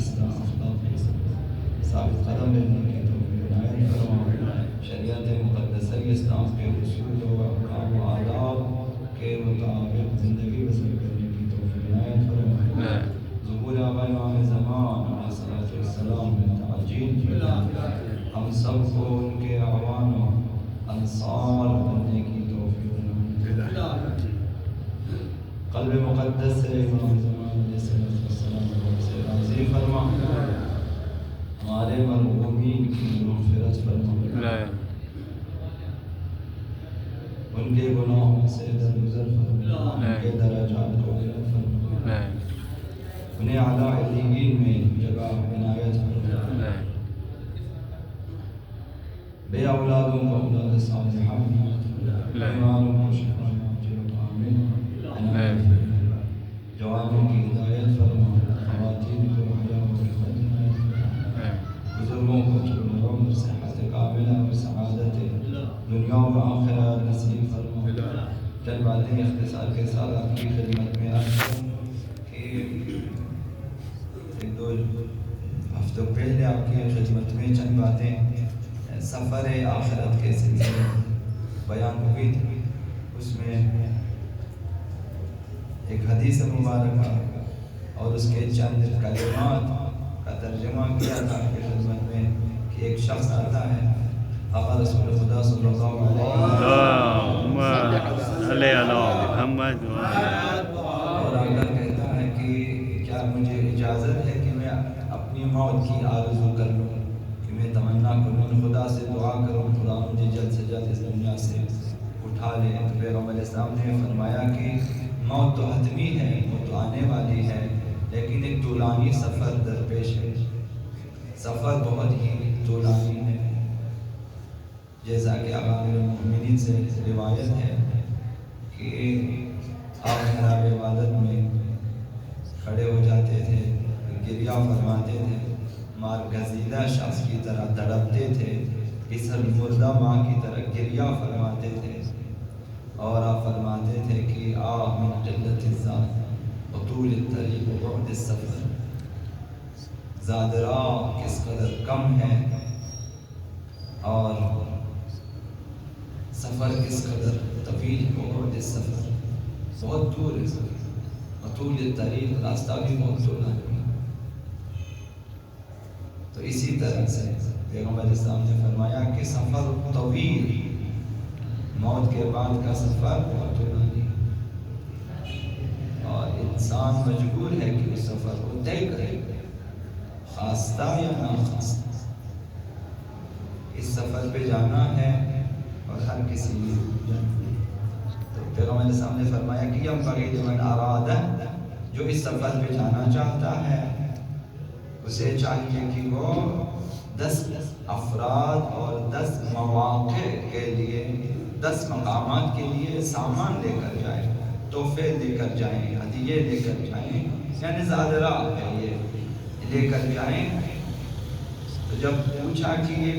اصلاح اخلاق کے ثابت قدم رہنے کی توفیق عنایت فرما، شریعت مقدسہ اسلام کے اصول و احکام و آداب کے مطابق زندگی بسر کرنے کی توفیق عنایت فرما، ظہور آقا امام زمان علیہ الصلوۃ والسلام میں تعجیل کی، ہم سب کو ان کے اعوان و انصار بننے کی توفیق عنایت، قلب مقدس سے امام زمان علیہ السلام سے راضی فرما، ہمارے مرحومین کی مغفرت فرما، ان کے گناہوں سے درگزر فرما، ان کے درجات کو بلند فرما، انہیں اعلیٰ علیین میں جگہ عنایت فرما، بے اولادوں کو اولاد صالحہ عنایت فرما، بیماروں کو شفا عاجل و کامل عنایت فرما، جوانوں کی ہدایت فرما، خواتین کو حیا و عفت عنایت فرما، بزرگوں کو طول عمر صحت کاملہ و سعادت دنیا و آخرت نصیب فرما۔ چند باتیں اختصار کے ساتھ آپ کی خدمت میں عرض کروں کہ ایک دو ہفتوں پہلے آپ کی خدمت میں چند باتیں سفر آخرت کے سلسلے میں بیان ہوئی تھی، اس میں ایک حدیث مبارکہ اور اس کے چند کلمات کا ترجمہ کیا تھا آپ کی خدمت میں کہ ایک شخص آتا ہے آقا رسول خدا صلی اللہ علیہ وسلم اور آ کر کہتا ہے کہ کیا مجھے اجازت ہے کہ میں اپنی موت کی آرزو کر لوں، کہ میں تمنا کروں، خدا سے دعا کروں خدا مجھے جلد سے جلد اس دنیا سے اٹھا لے۔ تو پیغمبر اسلام نے فرمایا کہ موت تو حتمی ہے، وہ تو آنے والی ہے، لیکن ایک طولانی سفر درپیش ہے، سفر بہت ہی طولانی ہے، جیسا کہ آقا امیر المؤمنین سے روایت ہے کہ آپ محراب عبادت میں کھڑے ہو جاتے تھے، گریہ فرماتے تھے، مار گزیدہ شخص کی طرح تڑپتے تھے، کسر مردہ ماں کی طرح گریہ فرماتے تھے، اور آپ فرماتے تھے کہ من قلت الزاد وطول الطریق وبعد السفر، زاد راہ کس قدر کم ہے اور سفر کس قدر طویل، وبعد السفر بہت دور ہے سفر، وطول الطریق راستہ بھی بہت طولانی ہے۔ تو اسی طرح سے پیغمبر اسلام نے فرمایا کہ سفر طویل، موت کے بعد کا سفر بہت طولانی ہے، اور انسان مجبور ہے کہ اس سفر کو طے کرے، خواستہ یا ناخواستہ اس سفر پہ جانا ہے، اور ہر کسی نے جانا ہے۔ تو پیغمبر اسلام نے فرمایا کہ ینبغی لمن اراد، جو اس سفر پہ جانا چاہتا ہے اسے چاہیے کہ وہ 10 افراد اور 10 مواقع کے لیے، 10 مقامات کے لیے سامان لے کر جائیں، تحفے لے کر جائیں، ہدیے لے کر جائیں، یعنی زادرہ ہے یہ، لے کر جائیں۔ تو جب پوچھا کہ یہ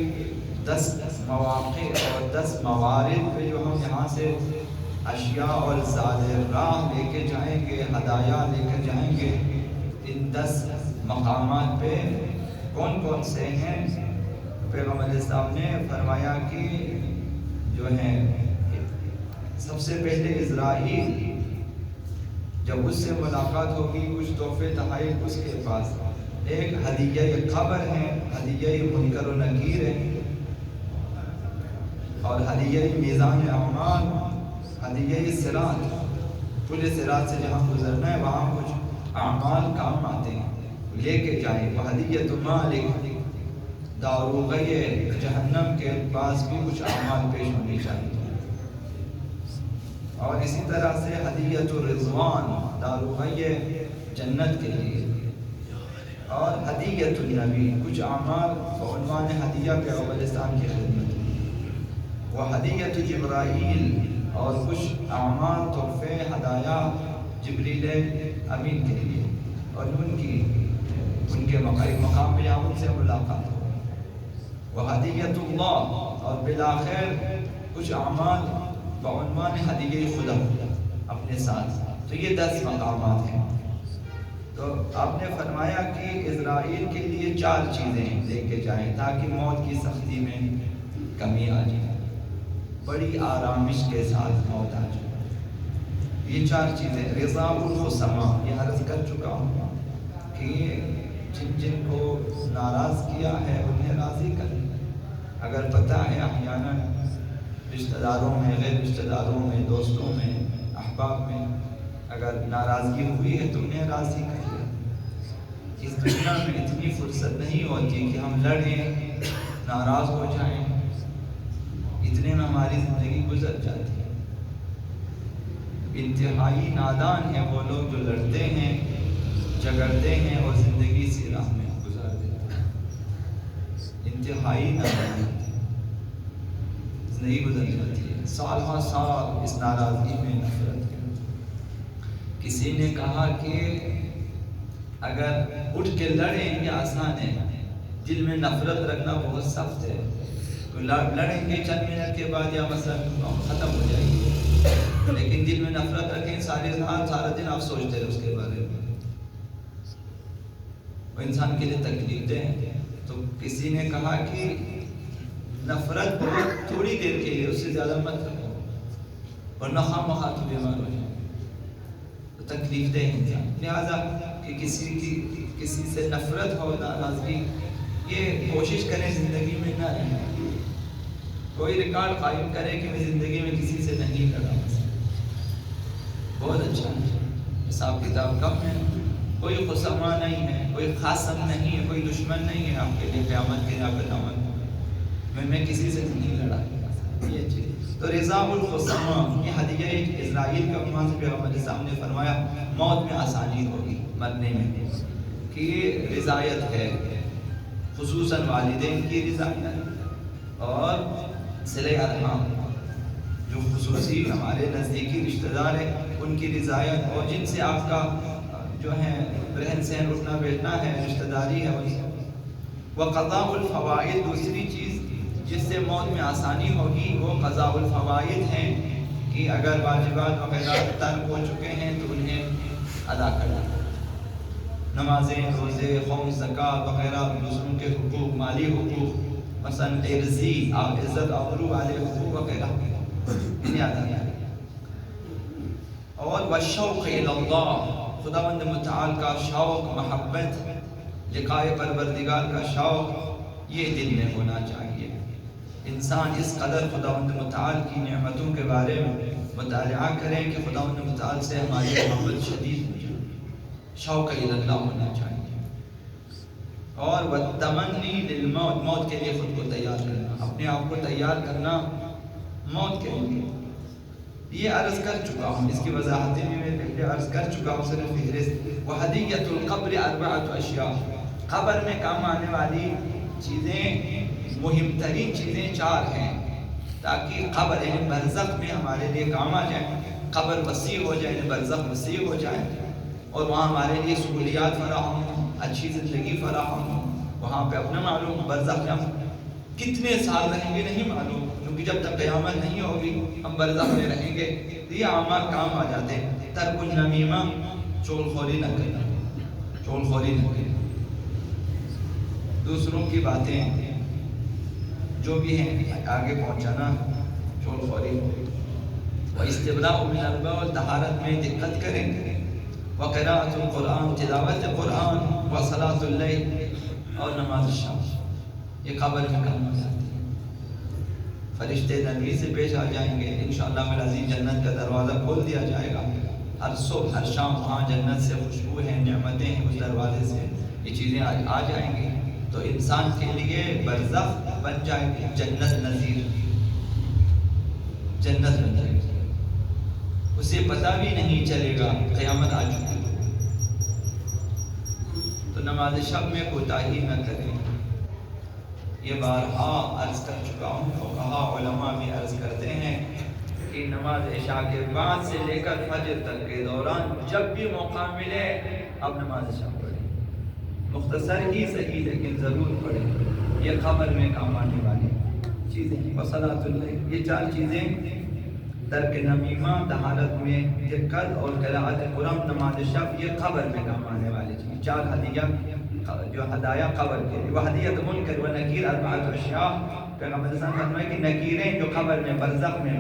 10 مواقع اور 10 موارد پہ جو ہم یہاں سے اشیاء اور زادرہ لے کے جائیں گے، ہدایہ لے کر جائیں گے، ان 10 مقامات پہ کون کون سے ہیں؟ پیغمبر اسلام نے فرمایا کہ جو ہیں سب سے پہلے اسرائیل، جب اس سے ملاقات ہوگی کچھ تحفے تحائف اس کے پاس، ایک ہدیہ قبر ہے، ہدیہ منکر و نکیر ہے، اور ہدیہ میزان اعمال، ہدیہ صراط، پل صراط سے جہاں گزرنا ہے وہاں کچھ اعمال کام آتے ہیں، لے کے جائیں۔ وہدیۃ مالک، داروغہ جہنم کے پاس بھی کچھ اعمال پیش ہونی چاہیے، اور اسی طرح سے ہدیۃ الرضوان، داروغہ جنت کے لیے، اور ہدیۃ النبی، کچھ اعمال بعنوان ہدیہ پیغمبر اسلام کی خدمت میں، وہ ہدیۃ جبرائیل، اور کچھ اعمال تحفے ہدایہ جبریل امین کے لیے، اور ان کے مقام پہ جہاں ان سے ملاقات ہو، وہ ہدیۃ اللہ، اور بالآخر کچھ اعمال بعنوان ہدیہ خدا اپنے ساتھ۔ تو یہ 10 مقامات ہیں۔ تو آپ نے فرمایا کہ اسرائیل کے لیے 4 چیزیں لے کے جائیں تاکہ موت کی سختی میں کمی آ جائے، بڑی آرامش کے ساتھ موت آ جائے۔ یہ 4 چیزیں رضا الخصما، یہ عرض کر چکا ہوں کہ جن کو ناراض کیا ہے انہیں راضی کر۔ اگر پتہ ہے احیاناً رشتہ داروں میں، غیر رشتہ داروں میں، دوستوں میں، احباب میں اگر ناراضگی ہوئی ہے تو انہیں راضی کر لیں۔ اس دنیا میں اتنی فرصت نہیں ہوتی کہ ہم لڑیں، ناراض ہو جائیں، اتنے میں ہماری زندگی گزر جاتی ہے۔ انتہائی نادان ہیں وہ لوگ جو لڑتے ہیں، جھگڑتے ہیں اور زندگی اسی راہ میں گزار دیتے ہیں۔ انتہائی نادان زندگی گزر جاتی ہے، سال ہر سال اس ناراضگی میں، نفرت میں۔ کسی نے کہا کہ اگر اٹھ کے لڑیں یہ آسان ہے، دل میں نفرت رکھنا بہت سخت ہے۔ تو لڑیں گے چند منٹ کے بعد یا مسئلہ ختم ہو جائے گی، لیکن دل میں نفرت رکھیں سارا دن آپ سوچتے رہے اس کے بارے میں، وہ انسان کے لیے تکلیف دہ ہے۔ تو کسی نے کہا کہ نفرت بہت تھوڑی دیر کے لیے، اس سے زیادہ مت رکھو ورنہ خواہ مخواہ تو بیمار ہو جائے، تو تکلیف دہ انسان۔ لہٰذا کہ کسی سے نفرت ہو، ناراضگی، یہ کوشش کریں زندگی میں نہ رہیں۔ کوئی ریکارڈ قائم کرے کہ میں زندگی میں کسی سے نہیں لڑا، بہت اچھا ہے، حساب کتاب کم ہے، کوئی خصما نہیں ہے، کوئی خاصم نہیں ہے، کوئی دشمن نہیں ہے آپ کے لیے قیامت کے قیامت میں کسی سے نہیں لڑا۔ یہ چیز تو رضا الخصما، یہ ہدیہ اسرائیل کا عنوان سے پیغمبر صاحب نے فرمایا موت میں آسانی ہوگی، مرنے میں، کہ یہ رضایت ہے، خصوصاً والدین کی رضایت اور صلہ ارحام، جو خصوصی ہمارے نزدیکی رشتہ دار ہیں ان کی رضایت، اور جن سے آپ کا جو ہے رہن سہن اٹھنا بیٹھنا ہے، رشتہ داری ہے، وہ قضاء الفوائد۔ دوسری چیز جس سے موت میں آسانی ہوگی وہ قضاء الفوائد ہیں، کہ اگر واجبات وغیرہ ترک ہو چکے ہیں تو انہیں ادا کرنا، نمازیں، روزے، خمس، زکوٰۃ وغیرہ، دوسروں کے حقوق، مالی حقوق، مثلاً عرضی، عزت آبرو والے حقوق وغیرہ انہیں ادا کرنا۔ اور والشوق الی اللہ، خداوند متعال کا شوق، محبت، لقائے پروردگار کا شوق یہ دل میں ہونا چاہیے۔ انسان اس قدر خداوند متعال کی نعمتوں کے بارے میں مطالعہ کریں کہ خداوند متعال سے ہماری محبت شدید ہو جائے، شوق الی اللہ ہونا چاہیے۔ اور والتمنی للموت، موت کے لیے خود کو تیار کرنا، اپنے آپ کو تیار کرنا موت کے لیے۔ یہ عرض کر چکا ہوں، اس کی وضاحتیں بھی میں پہلے عرض کر چکا ہوں، صرف فہرست۔ وہدیۃ القبر 4 اشیاء، قبر میں کام آنے والی چیزیں، مہم ترین چیزیں 4 ہیں، تاکہ قبر یعنی برزخ میں ہمارے لیے کام آ جائیں، قبر وسیع ہو جائے، برزخ وسیع ہو جائے، اور وہاں ہمارے لیے سہولیات فراہم ہوں، اچھی زندگی فراہم ہو۔ وہاں پہ اپنا معلوم برزخ میں ہم کتنے سال رہیں گے نہیں معلوم، کیونکہ جب تک قیامت نہیں ہوگی ہم برزخ میں رہیں گے۔ یہ اعمال کام آ جاتے ہیں۔ ترک النمیمہ، چغل خوری نہ کرنا، چغل خوری نہ کرنا، دوسروں کی باتیں جو بھی ہیں آگے پہنچانا، چغل خوری۔ واستبراء من البول، طہارت میں دقت کریں گے۔ وقراءۃ القرآن، تلاوت قرآن۔ وصلاۃ اللیل، اور نماز شام، یہ قبر میں کام آ جاتی ہے۔ فرشتے نبی سے پیش آ جائیں گے، انشاءاللہ العزیز جنت کا دروازہ کھول دیا جائے گا، ہر صبح ہر شام وہاں جنت سے خوشبو ہیں، نعمتیں ہیں، اس دروازے سے یہ چیزیں آ جائیں گی، تو انسان کے لیے برزخ بن جائے گی جنت نظیر، جنت بن جائے گی، اسے پتہ بھی نہیں چلے گا قیامت آ چکی۔ تو نماز شب میں کوتاہی نہ کریں، یہ بارہا عرض کر چکا ہوں، فقہاء علماء بھی عرض کرتے ہیں کہ نماز عشاء کے بعد سے لے کر فجر تک کے دوران جب بھی موقع ملے اب نماز عشاء پڑھیں، مختصر ہی صحیح لیکن ضرور پڑھیں، یہ قبر میں کام آنے والی چیزیں ہیں۔ وصلاۃ اللیل، یہ 4 چیزیں، ترک نمیمہ، طہارت میں دقت، اور قراءت قرآن، نماز شب، یہ قبر میں کام آنے والی چیزیں، 4 ہدیہ جو ہدایہ قبر کے لیے، وحدیت منکر و نکیر اربعۃ اشیاء، پیغمبر صلی اللہ علیہ وسلم فرمائے کہ نکیریں جو قبر میں برزخ میں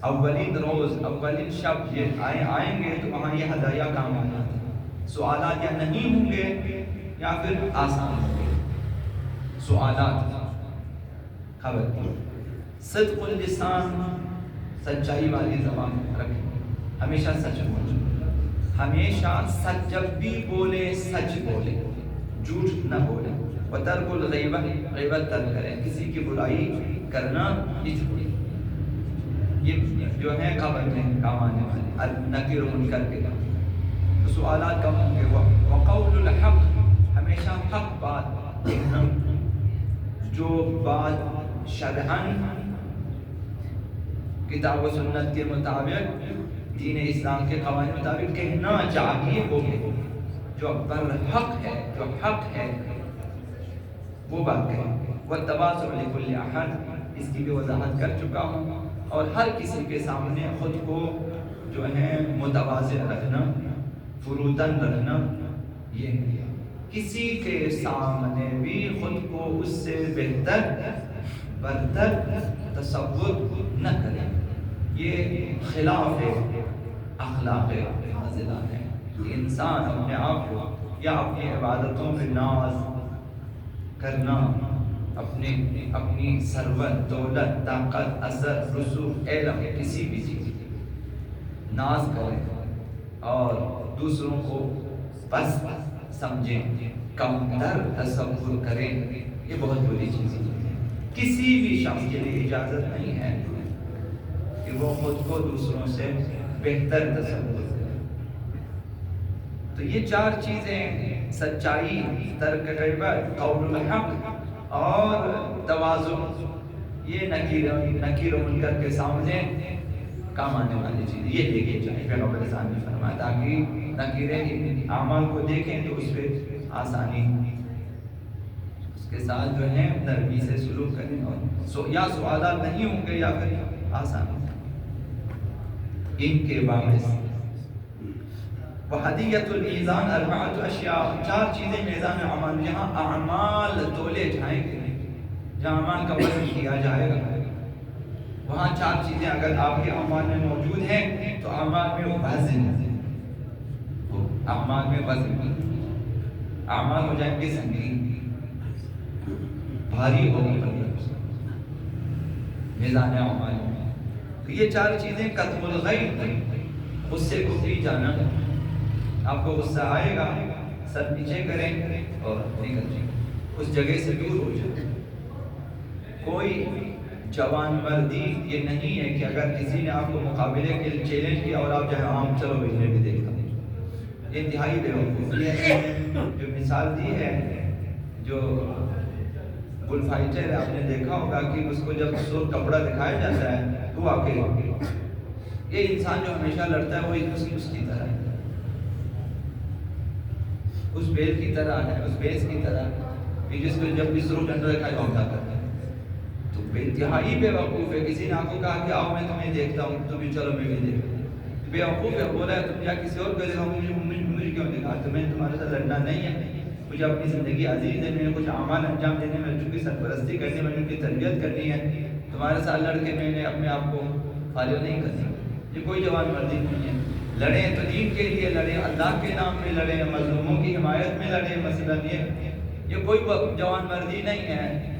اولین روز اولین شب یہ آئیں گے تو وہاں یہ ہدایہ کام آنا ہے۔ سوالات یا نہیں ہوں گے یا پھر آسان ہوں گے۔ سوالات قبر کی، صدق اللسان، سچائی والی زبان رکھیں، ہمیشہ سچ بولیں، ہمیشہ سچ، جب بھی بولے سچ بولے، جھوٹ نہ بولے۔ وترک الغیبۃ، غیبت ترک کریں، کسی کی برائی کرنا نہیں چھوڑیں۔ یہ جو ہے قبر میں کام آنے والے نکیر و منکر کے کام، سوالات کم ہوں گے۔ وقول الحق، ہمیشہ حق بات کہنا، جو بات شرعاً کتاب و سنت کے مطابق، دین اسلام کے قوانین کے مطابق کہنا چاہیے وہ کہے، جو برحق ہے، جو حق ہے وہ بات کہیں۔ والتواضع لکل احد، اس کی بھی وضاحت کر چکا ہوں، اور ہر کسی کے سامنے خود کو جو ہے متواضع رکھنا، فروتن رکھنا، یہ کسی کے سامنے بھی خود کو اس سے بہتر برتر تصور نہ کریں، یہ خلاف اخلاق فاضلہ ہے۔ انسان اپنے آپ کو یا اپنی عبادتوں میں ناز کرنا، اپنی ثروت، دولت، طاقت، اثر، رسوخ، علم، کسی بھی چیز ناز کریں اور دوسروں کو بس سمجھیں، کمتر تصور کریں، یہ بہت بری چیز ہے۔ کسی بھی شخص کے لیے اجازت نہیں ہے کہ وہ خود کو دوسروں سے بہتر تصور کرے۔ تو یہ چار چیزیں، سچائی، ترک غیبت، قول الحق اور تواضع، یہ نکیر و منکر کے سامنے کام آنے والی چیز، یہ دیکھیں چاہیے پیغمبر صلی اللہ علیہ وسلم نے فرمایا، تاکہ نکیریں اعمال کو دیکھیں تو اس پہ آسانی، اس کے ساتھ جو ہے نرمی سے سلوک کریں، اور یا سوالات نہیں ہوں گے یا پھر آسان ہوں گے۔ ان کے باعث وحدیت المیزان اربعۃ اشیاء، چار چیزیں میزان اعمال، جہاں اعمال تولے جائیں گے، جہاں اعمال کا وزن کیا جائے گا، وہاں چار چیزیں اگر آپ کے اعمال میں موجود ہیں تو اعمال میں وزن، اعمال میں وزن، اعمال ہو جائیں گے سنگین، بھاری ہوگی میزان اعمال میں۔ تو یہ چار چیزیں، کتم الغیظ، غصے کو پی جانا، آپ کو غصہ آئے گا، سر نیچے کریں اور نکل جائیں، اس جگہ سے دور ہو جائیں۔ کوئی جوان مردی یہ نہیں ہے کہ اگر کسی نے آپ کو مقابلے کے لیے چیلنج کیا اور آپ جہاں عام چلو بھائی میں بھی دیکھتا ہوں، یہ انتہائی بیوقوفی ہے۔ جو مثال دی ہے، جو بل فائٹر ہے، آپ نے دیکھا ہوگا کہ اس کو جب سرخ کپڑا دکھایا جاتا ہے تو واقعی یہ انسان جو ہمیشہ لڑتا ہے وہ اس کی طرح ہے، اس بیل کی طرح ہے، اس بیس کی طرح، جس کو جب بھی سرخ ڈنڈا دکھائے تو حملہ کرتا ہے۔ تو بے انتہائی بے وقوف ہے۔ کسی نے آپ کو کہا کہ آؤ میں تمہیں دیکھتا ہوں، تم بھی چلو میں بھی دیکھتا ہوں، بے وقوف ہے، بول رہا ہے تم یا کسی اور کو دیکھا، مجھے کیوں دکھا، تمہیں تمہارے ساتھ لڑنا نہیں ہے، مجھے اپنی زندگی عزیز ہے، میں کچھ اعمال انجام دینے میں، چونکہ سرپرستی کرنی میں، ان کی تربیت کرنی ہے، تمہارے ساتھ لڑ کے میں نے اپنے آپ کو فارغ نہیں کرنا۔ یہ کوئی جوان مردی نہیں ہے۔ لڑیں تو دین کے لیے لڑیں، اللہ کے نام میں لڑیں، مظلوموں کی حمایت میں لڑیں، مثلاً یہ کوئی جوان مردی نہیں ہے۔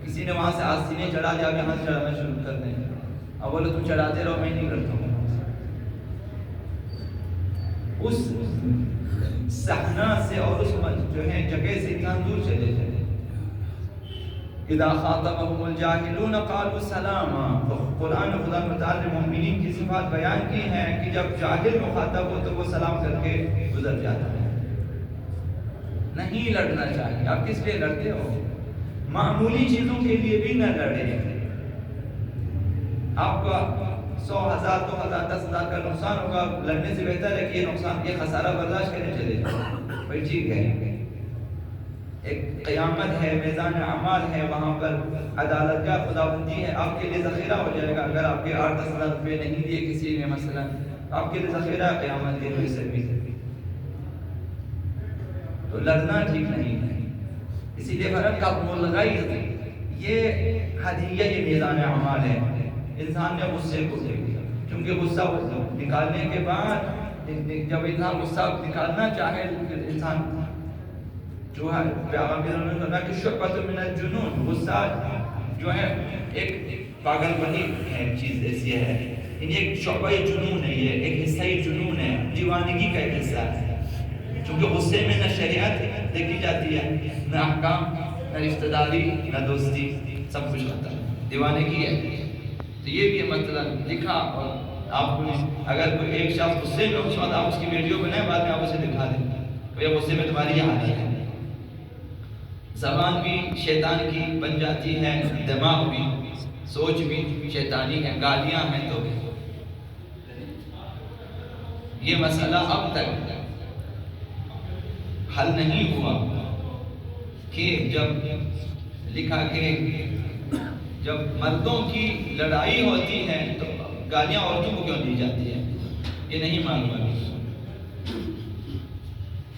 کسی نے وہاں سے آستینے چڑھا دیا، اب یہاں سے چڑھانا شروع کر دیں، اب بولے تم چڑھاتے رہو، میں نہیں کرتا ہوں۔ اس صحنہ سے اور اس جو ہے جگہ سے اتنا دور چلے جائیں۔ اذا خاطبهم الجاهلون قالوا سلاما، قرآن خدا متعال نے مومنین کی صفات بیان کی ہیں کہ جب جاہل مخاطب ہو تو وہ سلام کر کے گزر جاتا ہے۔ نہیں لڑنا چاہیے۔ آپ کس لیے لڑتے ہو؟ معمولی چیزوں کے لیے بھی نہ لڑیں۔ آپ کا 100,000 2,000 10,000 کا نقصان ہوگا، لڑنے سے بہتر ہے کہ یہ نقصان، یہ خسارہ برداشت کرنے چلے جائیں۔ بھائی ٹھیک ہے، ایک قیامت ہے، میزان اعمال ہے، وہاں پر عدالت کا خداوندی ہے، آپ کے لیے ذخیرہ ہو جائے گا۔ اگر آپ کے 8-10,000 روپے نہیں دیے کسی نے مثلا، آپ کے لیے ذخیرہ قیامت کے لیے سے بھی۔ تو تو لڑنا ٹھیک نہیں ہے. اسی لیے فرق کا ملغی یہ ہدیہ یہ میزان اعمال ہے. انسان نے غصے کو دیکھ لیا کیونکہ غصہ نکالنے کے بعد جب انسان غصہ نکالنا چاہے انسان جو ہے پیغمبر نے کہا کہ شعبۃ من الجنون، غصہ جو ہے ایک پاگل پنی ہے، چیز ایسی ہے، یعنی ایک شعبہ جنون ہے، یہ ایک حصہ جنون ہے، دیوانگی کا ایک حصہ ہے. چونکہ غصے میں نہ شریعت دیکھی جاتی ہے، نہ احکام، نہ رشتہ داری، نہ دوستی، سب کچھ ختم، دیوانگی ہے. تو یہ بھی مطلب لکھا. اور آپ کو اگر کوئی ایک شخص غصے میں اس وقت آپ اس کی ویڈیو بنائیں، بعد میں آپ اسے دکھا دیں کہ غصے میں تمہاری یہ حالت ہے. زبان بھی شیطان کی بن جاتی ہے، دماغ بھی، سوچ بھی شیطانی ہے، گالیاں ہیں. تو یہ مسئلہ اب تک حل نہیں ہوا کہ جب لکھا کہ جب مردوں کی لڑائی ہوتی ہے تو گالیاں عورتوں کو کیوں دی جاتی ہے، یہ نہیں معلوم ہے.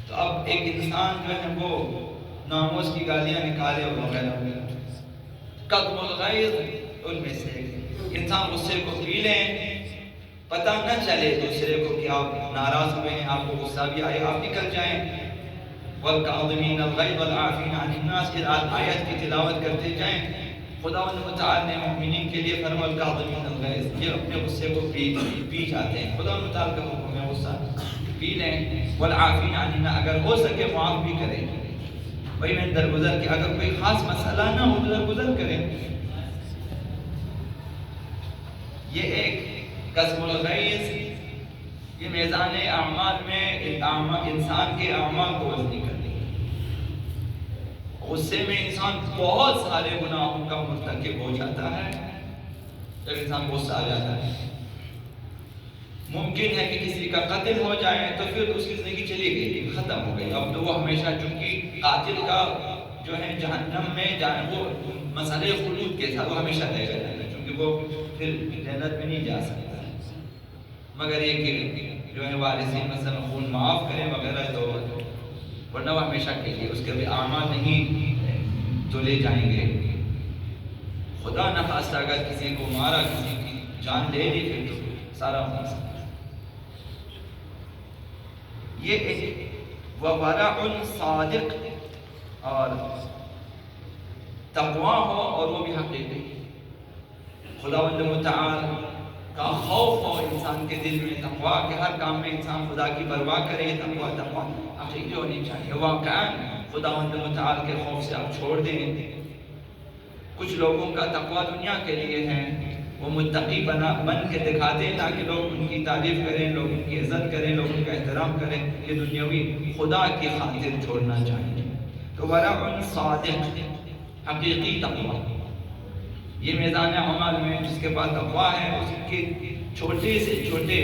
تو اب ایک انسان جو ہے وہ ناموس کی گالیاں نکالے اور وغیرہ وغیرہ. قدم الغیظ ان میں سے انسان غصے کو پی لیں، پتہ نہ چلے دوسرے کو کہ آپ ناراض ہوئے ہیں، آپ کو غصہ بھی آئے، آپ نکل جائیں. والکاظمین الغیظ والعافین عن الناس، اس آیت کی تلاوت کرتے جائیں. خدا متعال نے مومنین کے لیے فرمایا والکاظمین الغیظ، یہ اپنے غصے کو پی جاتے ہیں. خدا متعال کا حکم ہے غصہ پی لیں. والعافین عن الناس، اگر ہو سکے معاف بھی کریں. وہی میں درگزر کہ اگر کوئی خاص مسئلہ نہ ہو تو درگزر کریں. یہ ایک قسم الغیظ، یہ میزان اعمال میں انسان کے اعمال کو وزنی کرتی ہے. غصے میں انسان بہت سارے گناہوں کا مرتکب ہو جاتا ہے. جب انسان غصہ آ جاتا ہے ممکن ہے کہ کسی کا قتل ہو جائے تو پھر اس کی زندگی چلی گئی، ختم ہو گئی. اب تو وہ ہمیشہ، چونکہ قاتل کا جو ہے جہنم میں جانا وہ مسئلے خلود کے ساتھ وہ ہمیشہ رہ گیا ہے، چونکہ وہ پھر جنت میں نہیں جا سکتا. مگر یہ کہ جو ہے وارثین مثلا خون معاف کریں وغیرہ، تو ورنہ وہ ہمیشہ کے لیے اس کے بھی اعمال نہیں تو لے جائیں گے. خدا نہ خواستہ اگر کسی کو مارا، کسی کی جان لے لی، پھر تو سارا ہو سکتا. یہ ایک ورع صادق اور تقوی ہو، اور وہ بھی حقیقی. خداوند متعال کا خوف ہو انسان کے دل میں، تقوی کہ ہر کام میں انسان خدا کی پرواہ کرے. تقوی حقیقی ہونی چاہیے. واقعاً خداوند متعال کے خوف سے آپ چھوڑ دیں. کچھ لوگوں کا تقوی دنیا کے لیے ہے، وہ متقی بن کے دکھاتے ہیں تاکہ لوگ ان کی تعریف کریں، لوگ ان کی عزت کریں، لوگ ان کا احترام کریں. یہ دنیاوی، خدا کی خاطر چھوڑنا چاہیے. تو ورع صادق، حقیقی تقوی، یہ میزان اعمال میں جس کے پاس تقوی ہے اس کے چھوٹے سے چھوٹے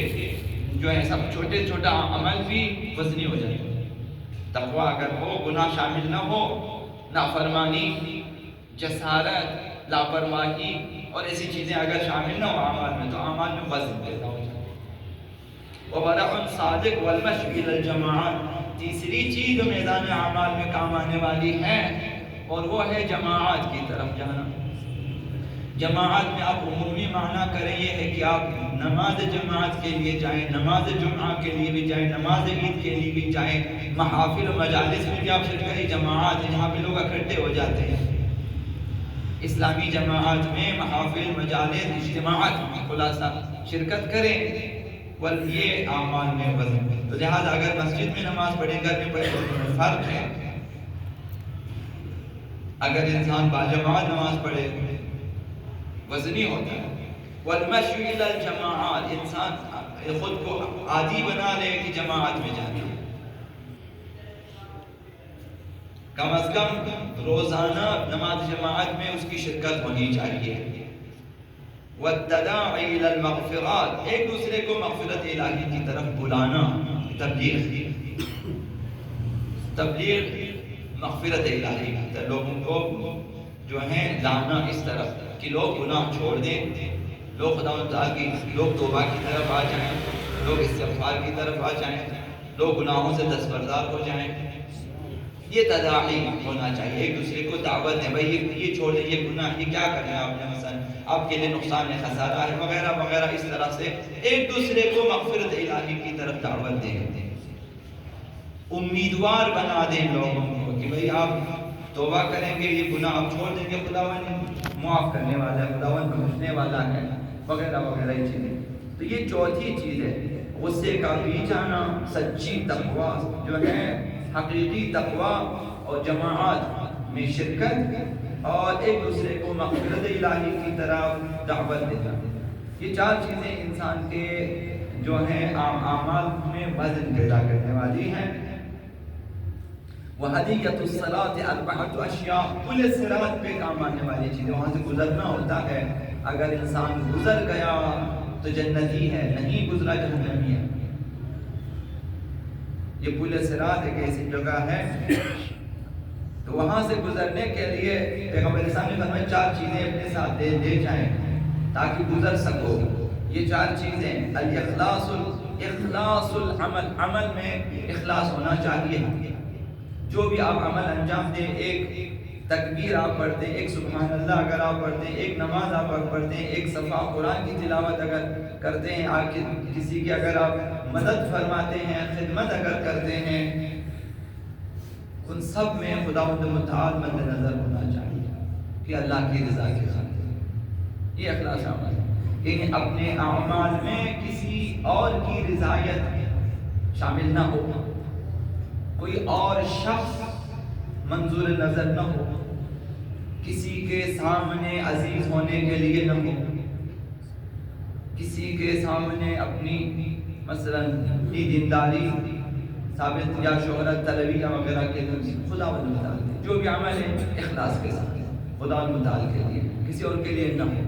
جو ہے سب چھوٹے چھوٹا عمل بھی وزنی ہو جائے. تقوی اگر ہو، گناہ شامل نہ ہو، نافرمانی، جسارت، لاپرواہی اور ایسی چیزیں اگر شامل نہ ہو اعمال میں، تو اعمال میں وزن پیدا ہو جائے. وورع صادق والمشي الى الجماعات، تیسری چیز جو میدان اعمال میں کام آنے والی ہے اور وہ ہے جماعت کی طرف جانا. جماعت میں آپ عمومی معنی کریں یہ ہے کہ آپ نماز جماعت کے لیے جائیں، نماز جمعہ کے لیے بھی جائیں، نماز عید کے لیے بھی جائیں. محافل و مجالس میں بھی آپ شرکت، جماعت جہاں پہ لوگ اکٹھے ہو جاتے ہیں. اسلامی جماعت میں محافل، مجالس، اجتماعات میں خلاصہ شرکت کریں. یہ اعمال میں وزن. تو لہٰذا اگر مسجد میں نماز پڑھیں، گھر میں پڑھیں، تو فرق ہے. اگر انسان باجماعت نماز پڑھے وزنی ہوتا ہے. والمشي الى الجماعات، انسان خود کو عادی بنا لے کہ جماعت میں جانا. کم از کم روزانہ نماز جماعت میں اس کی شرکت ہونی چاہیے. والتداعي الى المغفرات، ایک دوسرے کو مغفرت الہی کی طرف بلانا. تبلیغ مغفرت الہی، لوگوں کو جو ہے لانا اس طرف کہ لوگ گناہ چھوڑ دیں، لوگ خدا تعالیٰ کی، لوگ توبہ کی طرف آ جائیں، لوگ استغفار کی طرف آ جائیں، لوگ گناہوں سے دستبردار ہو جائیں. یہ تداعی ہونا چاہیے، ایک دوسرے کو دعوت دیں، بھائی یہ چھوڑ دیں، یہ گناہ، یہ کیا کرنا ہے آپ نے، مثلا آپ کے لیے نقصان ہے، خسارہ ہے، وغیرہ وغیرہ، اس طرح سے ایک دوسرے کو مغفرت الہی کی طرف دعوت دیں، امیدوار بنا دیں لوگوں کو کہ بھائی آپ توبہ کریں گے، یہ گناہ آپ چھوڑ دیں گے، خداوند معاف کرنے والا ہے، خداوند بخشنے والا ہے، وغیرہ وغیرہ یہ چیزیں۔ تو یہ چوتھی چیز ہے، غصے کا پی جانا، سچی تقویٰ جو ہے، حقیقی تقویٰ اور جماعت میں شرکت، اور ایک دوسرے کو مغفرت الہی کی طرف دعوت دینا۔ یہ چار چیزیں انسان کے جو ہیں اعمال میں وزن پیدا کرنے والی ہیں۔ وَهَدِيَّةُ الصَّلَاةِ أَرْبَعَةُ أَشْيَاء، پل صراط پہ کام آنے والی چیزیں، وہاں سے گزرنا ہوتا ہے، اگر انسان گزر گیا تو جنتی ہے، نہیں گزرا جہنمی ہے۔ یہ پل صراط ایک ایسی جگہ ہے، تو وہاں سے گزرنے کے لیے پیغمبر اسلام نے فرمایا چار چیزیں اپنے ساتھ لے جائیں تاکہ گزر سکو۔ یہ چار چیزیں، الاخلاص، اخلاص العمل، عمل میں اخلاص ہونا چاہیے۔ جو بھی آپ عمل انجام دیں، ایک تکبیر آپ پڑھتے ہیں، ایک سبحان اللہ اگر آپ پڑھتے ہیں، ایک نماز آپ پڑھتے ہیں، ایک صفحہ قرآن کی تلاوت اگر کرتے ہیں، کسی کی اگر آپ مدد فرماتے ہیں، خدمت اگر کرتے ہیں، ان سب میں خداوند متعال مد نظر ہونا چاہیے کہ اللہ کی رضا کے خاطر۔ یہ اخلاص عمل ہے، یعنی اپنے اعمال میں کسی اور کی رضایت شامل نہ ہو، کوئی اور شخص منظور نظر نہ ہو، کسی کے سامنے عزیز ہونے کے لیے نہ ہو، کسی کے سامنے اپنی مثلا دینداری ثابت یا شہرت طلبی وغیرہ کے لیے، خدا و تعالی جو بھی عمل ہے اخلاص کے ساتھ خدا و تعالی کے لیے، کسی اور کے لیے نہ ہو۔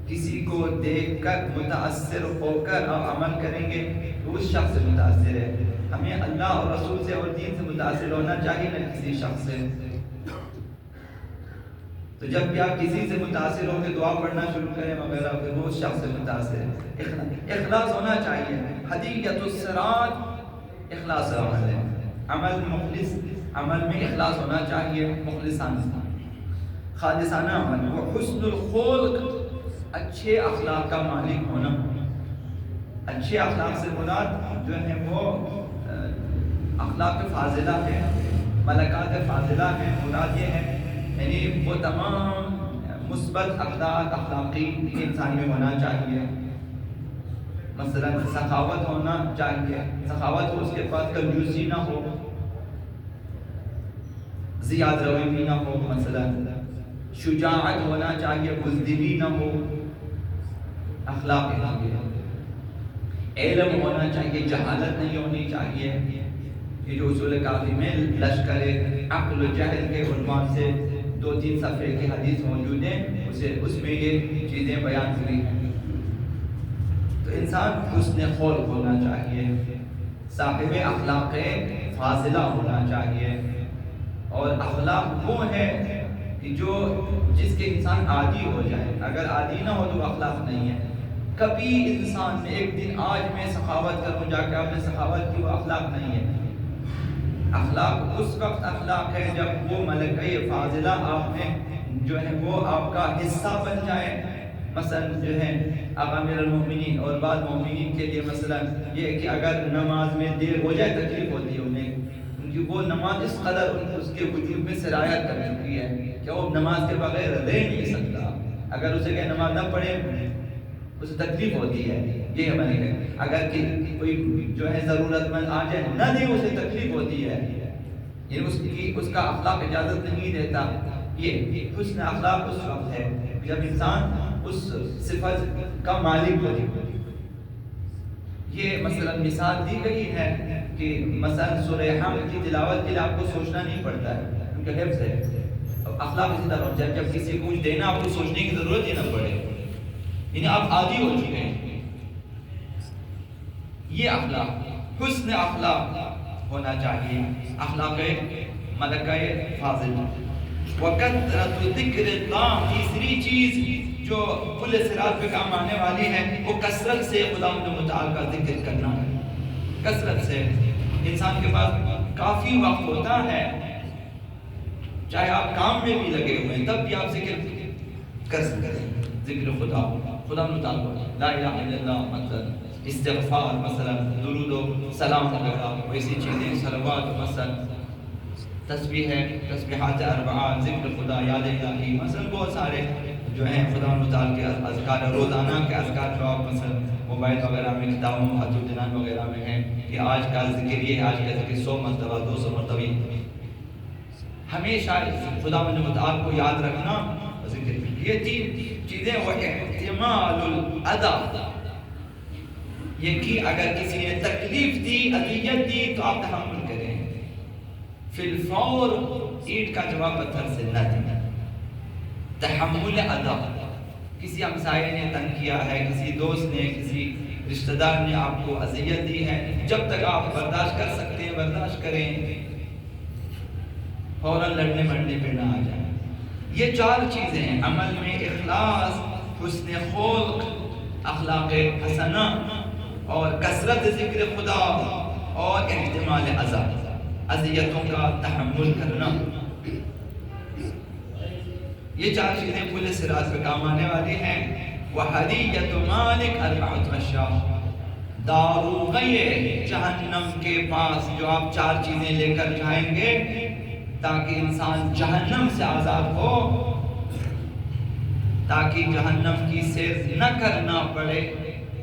کسی کو دیکھ کر متاثر ہو کر آپ عمل کریں گے تو اس شخص سے متاثر ہے۔ ہمیں اللہ اور رسول سے اور دین سے متاثر ہونا چاہیے، نہ کسی شخص سے۔ تو جب بھی آپ کسی سے متاثر ہو کے دعا پڑھنا شروع کریں وغیرہ، پھر وہ اس شخص سے متاثر ہے۔ اخلاص ہونا چاہیے۔ ہدیۃ الصراط اخلاص عمل ہے، عمل مخلص، عمل میں اخلاص ہونا چاہیے، مخلصانہ خالصانہ عمل۔ وحسن الخلق، اچھے اخلاق کا مالک ہونا۔ اچھے اخلاق سے مراد جو ہے وہ اخلاق فاضلہ ہے، ملکات فاضلہ ہے، مراد یہ ہے یعنی وہ تمام مثبت اخلاق اخلاقی انسان میں ہونا چاہیے۔ مثلا سخاوت ہونا چاہیے، سخاوت ہو، اس کے پاس کنجوسی نہ ہو، زیادہ روی بھی نہ ہو، مثلا شجاعت ہونا چاہیے، بزدلی نہ ہو، اخلاق علم ہونا چاہیے، جہالت نہیں ہونی چاہیے۔ یہ جو اصول کافی میں لشکر عقل و جہل کے عنوان سے 2-3 صفحے کی حدیث موجود ہے، اس میں یہ چیزیں بیان ہوئی ہیں۔ تو انسان حسن خلق ہونا چاہیے، صاحب اخلاق فاضلہ ہونا چاہیے، اور اخلاق وہ ہے کہ جس کے انسان عادی ہو جائے۔ اگر عادی نہ ہو تو اخلاق نہیں ہے۔ کبھی انسان نے ایک دن آج میں سخاوت کروں، جا کے آپ نے سخاوت کی، وہ اخلاق نہیں ہے۔ اخلاق اس وقت اخلاق ہے جب وہ ملکہ فاضلہ آپ میں جو ہے وہ آپ کا حصہ بن جائے۔ مثلا جو ہے امیر المومنین اور بعض مومنین کے لیے مثلا یہ کہ اگر نماز میں دیر ہو جائے تکلیف ہوتی ہے انہیں، کیونکہ وہ نماز اس قدر اس کے وجود میں سرایت کر چکی ہے کہ وہ نماز کے بغیر رہ نہیں سکتا۔ اگر اسے کہ نماز نہ پڑھے اسے تکلیف ہوتی ہے، یہ ہمارے کہ اگر کوئی جو ہے ضرورت مند آ جائے نہ دے اسے تکلیف ہوتی ہے، یعنی اس کا اخلاق اجازت نہیں دیتا۔ یہ حسن اخلاق اس وقت ہے جب انسان اس صفت کا مالک ہو۔ یہ مثلا مثال دی گئی ہے کہ مثلا سورہ حمد کی تلاوت کے لیے آپ کو سوچنا نہیں پڑتا ہے کیونکہ حفظ ہے۔ اخلاق اسی طرح جب کسی کو کچھ دینا آپ کو سوچنے کی ضرورت ہی نہ پڑے، یعنی آپ عادی ہو چکے ہیں۔ یہ اخلاق حسن اخلاق ہونا چاہیے، اخلاق ملکہ فاضل۔ وَكَثْرَةُ ذِكْرِ اللَّهِ، تیسری چیز جو پل صراط پہ کام آنے والی ہے وہ کثرت سے خدا متعال کا ذکر کرنا ہے، کثرت سے۔ انسان کے پاس کافی وقت ہوتا ہے، چاہے آپ کام میں بھی لگے ہوئے ہیں تب بھی آپ ذکر کر سکتے ہیں، ذکر خدا متعلق لا الہ الا اللہ، مثلا استغفار، مثلا درود و سلام وغیرہ ویسی چیزیں، صلوات، مثلا تسبیح ہے، تسبیحات اربعہ، ذکر خدا، یاد الہی، مثلا بہت سارے جو ہیں خدا متعلق کے اذکار، روزانہ کے اذکار جو آپ مثلا موبائل وغیرہ میں، کتابوں محدود الجنان وغیرہ میں ہیں کہ آج کا ذکر یہ ہے، آج کا ذکر 100 مرتبہ 200 مرتبہ، ہمیشہ خدا متعال کو یاد رکھنا ذکر۔ یہ تین چیزیں، وہ احتمال الاذى، یہ کہ اگر کسی نے تکلیف دی، اذیت دی تو آپ تحمل کریں، فی الفور اینٹ کا جواب پتھر سے نہ دیں۔ تحمل اذى، کسی ہمسائے نے تنگ کیا ہے، کسی دوست نے، کسی رشتہ دار نے آپ کو اذیت دی ہے، جب تک آپ برداشت کر سکتے ہیں برداشت کریں، فوراً لڑنے مرنے پہ نہ آ جائیں۔ یہ چار چیزیں ہیں، عمل میں اخلاص، حسن خلق، اخلاق حسنہ، اور کثرت ذکر خدا، اور احتمال اذى، اذیتوں کا تحمل کرنا۔ یہ چار چیزیں پورے صراط پہ کام آنے والی ہیں۔ وَحَدِيَّةُ مَالِكَ أَرْبَعَةُ أَشْيَاء، داروغِ جہنم کے پاس جو آپ چار چیزیں لے کر جائیں گے تاکہ انسان جہنم سے آزاد ہو، تاکہ جہنم کی سیر نہ کرنا پڑے،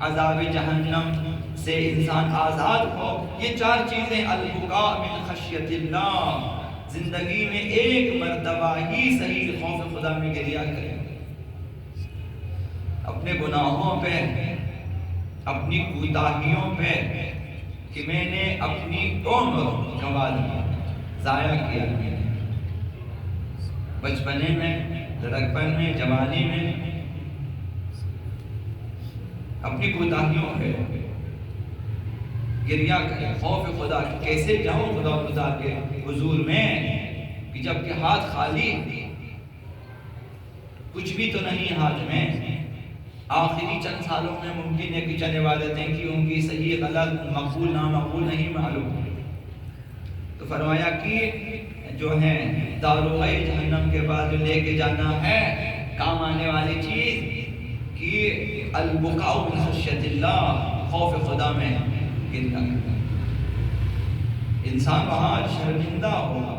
عذاب جہنم سے انسان آزاد ہو۔ یہ چار چیزیں، البکاء من خشیت اللہ، زندگی میں ایک مرتبہ ہی صحیح خوف خدا میں گریہ کریں، اپنے گناہوں پہ، اپنی کوتاہیوں پہ، کہ میں نے اپنی عمر گنوا دی، ضائع کیا، بچپنے میں، لڑکپن میں، جوانی میں، اپنی کوتاہیوں پہ گریہ کریں، خوف خدا، کیسے جاؤں خدا کے حضور میں کہ جب کہ ہاتھ خالی، کچھ بھی تو نہیں ہاتھ میں، آخری چند سالوں میں ممکن ہے کہ چند عبادتیں کی ہوں گی، صحیح غلط، مقبول نامقبول نہیں معلوم، تو فرمایا کہ جو ہے داروغِ جہنم کے بعد جو لے کے جانا ہے کام آنے والی چیز کہ البکاء من خشیت اللہ، خوف خدا میں گریہ کرنا۔ انسان وہاں شرمندہ ہوگا،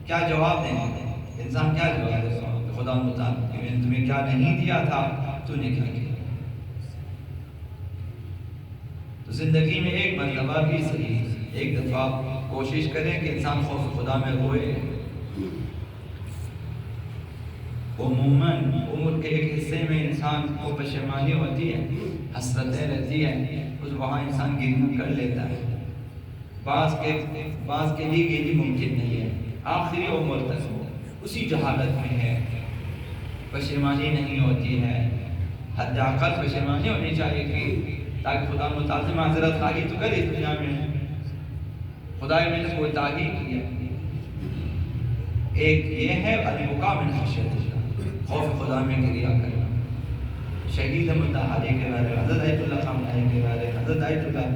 کیا جواب دیں گے؟ انسان کیا جواب دے گا؟ خدا متعال کہ میں نے تمہیں کیا نہیں دیا تھا، تو نے کیا کیا؟ تو زندگی میں ایک مرتبہ بھی صحیح، ایک دفعہ کوشش کریں کہ انسان خوف خدا میں روئے۔ عموماً عمر کے ایک حصے میں انسان کو پشیمانی ہوتی ہے، حسرتیں رہتی ہیں، وہاں انسان گریہ کر لیتا ہے، بعض کے لیے گریہ ممکن نہیں ہے، آخری عمر تک وہ اسی جہالت میں ہے، پشیمانی نہیں ہوتی ہے، حد اقل پشیمانی ہونی چاہیے کہ تاکہ خدا متعال سے معذرت خواہی تو کرے دنیا میں، خدای میں نے کوتاہی کیا۔ ایک یہ ہے البکاء من خشیت اللہ، خوف خدا میں گریہ کرنا۔ شہید مطہری کے بارے میں، حضرت آیت اللہ خامنہئی کے بارے میں، حضرت آیت اللہ،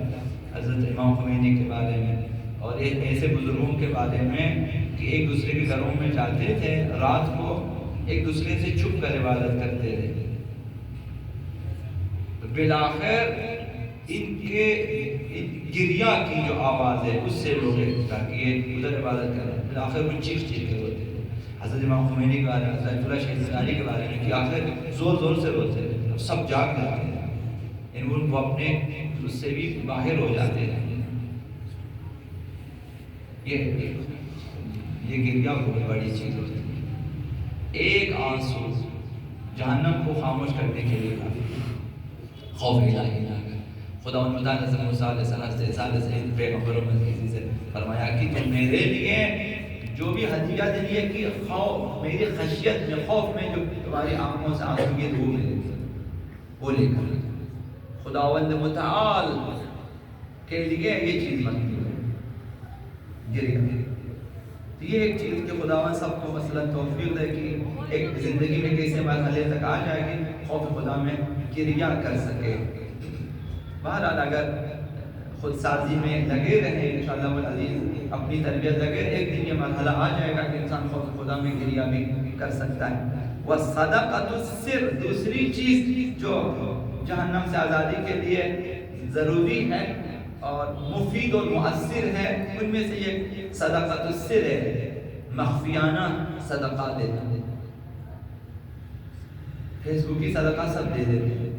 حضرت امام خمینی کے بارے میں، اور ایسے بزرگوں کے بارے میں کہ ایک دوسرے کے گھروں میں جاتے تھے، رات کو ایک دوسرے سے چھپ کر عبادت کرتے تھے، بالآخر ان کے گریہ کی جو آواز ہے اس سے لوگ تاکہ یہ ادھر عبادت کریں، بالآخر وہ چیخ چیخ کے روتے تھے۔ حضرت امام خمینی کے بارے میں، حضرت اللہ شہید زناری کے بارے میں کہ آخر زور زور سے روتے تھے، اب سب جاگ جاتے ہیں، ان کو اپنے اس سے بھی باہر ہو جاتے ہیں۔ یہ گریہ بہت بڑی چیز ہوتی ہے، ایک آنسو جہنم کو خاموش کرنے کے لیے کافی، خوف الہی نہ کر۔ خدا ان مدان حضرت موسیٰ علیہ السلام سے پیغمبروں میں کسی سے فرمایا کہ تم میرے لیے جو بھی ہدیہ دے لیے کہ خوف، میری خشیت میں، خوف میں جو تمہاری آنکھوں سے آنسو کے دھو لے وہ لے کر خداوند متعال کے لیے یہ چیز بنتی ہے گریہ۔ تو یہ ایک چیز کہ خداوند سب کو مثلاً توفیق دے کہ ایک زندگی میں کیسے مرحلے تک آ جائے گی خوف خدا میں گریہ کر سکے۔ بہرحال اگر خود سازی میں لگے رہے انشاءاللہ والعزیز، اپنی تربیت لگے، ایک دن یہ مرحلہ آ جائے گا کہ انسان خدا میں گریا بھی کر سکتا ہے۔ وَصَدَقَةُ السِّرِّ، دوسری چیز جو جہنم سے آزادی کے لیے ضروری ہے اور مفید اور مؤثر ہے، ان میں سے یہ صدقۃ السر ہے، مخفیانہ صدقہ دینا۔ فیس بک کی صدقہ سب دے دیتے ہیں،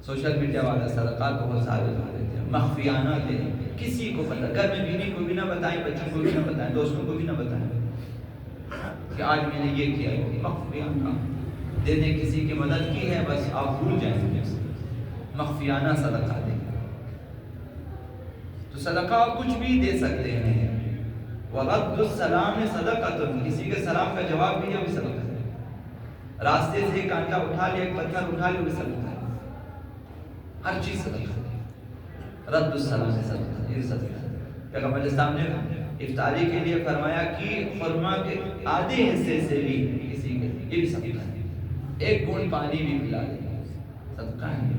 سوشل میڈیا والا صدقات بہت سارے دے دیتے ہیں، مخفیانہ دے، کسی کو پتہ، گھر میں بیوی کو بھی نہ بتائیں، بچوں کو بھی نہ بتائیں، دوستوں کو بھی نہ بتائیں کہ آج میں نے یہ کیا ہے، مخفیانہ دینے، کسی کی مدد کی ہے بس آپ بھول جائیں گے، مخفیانہ صدقہ دیں۔ تو صدقہ آپ کچھ بھی دے سکتے ہیں۔ وَرَدُّ السَّلَامِ صَدَقَةٌ، کسی کے سلام کا جواب بھی ہے، بھی صدقہ ہے۔ راستے سے ایک کانٹا اٹھا لیا، ایک پتھر اٹھا لیا، بھی صدقہ ہے۔ ہر چیز صدقہ ہے۔ رد السلام صدقہ، یہ صدقہ ہے۔ پیغمبر اسلام نے افطاری کے لیے فرمایا کہ خرما کے آدھے حصے سے بھی کسی کے، یہ بھی صدقہ ہے۔ ایک گھونٹ پانی بھی پلا دے، صدقہ ہے۔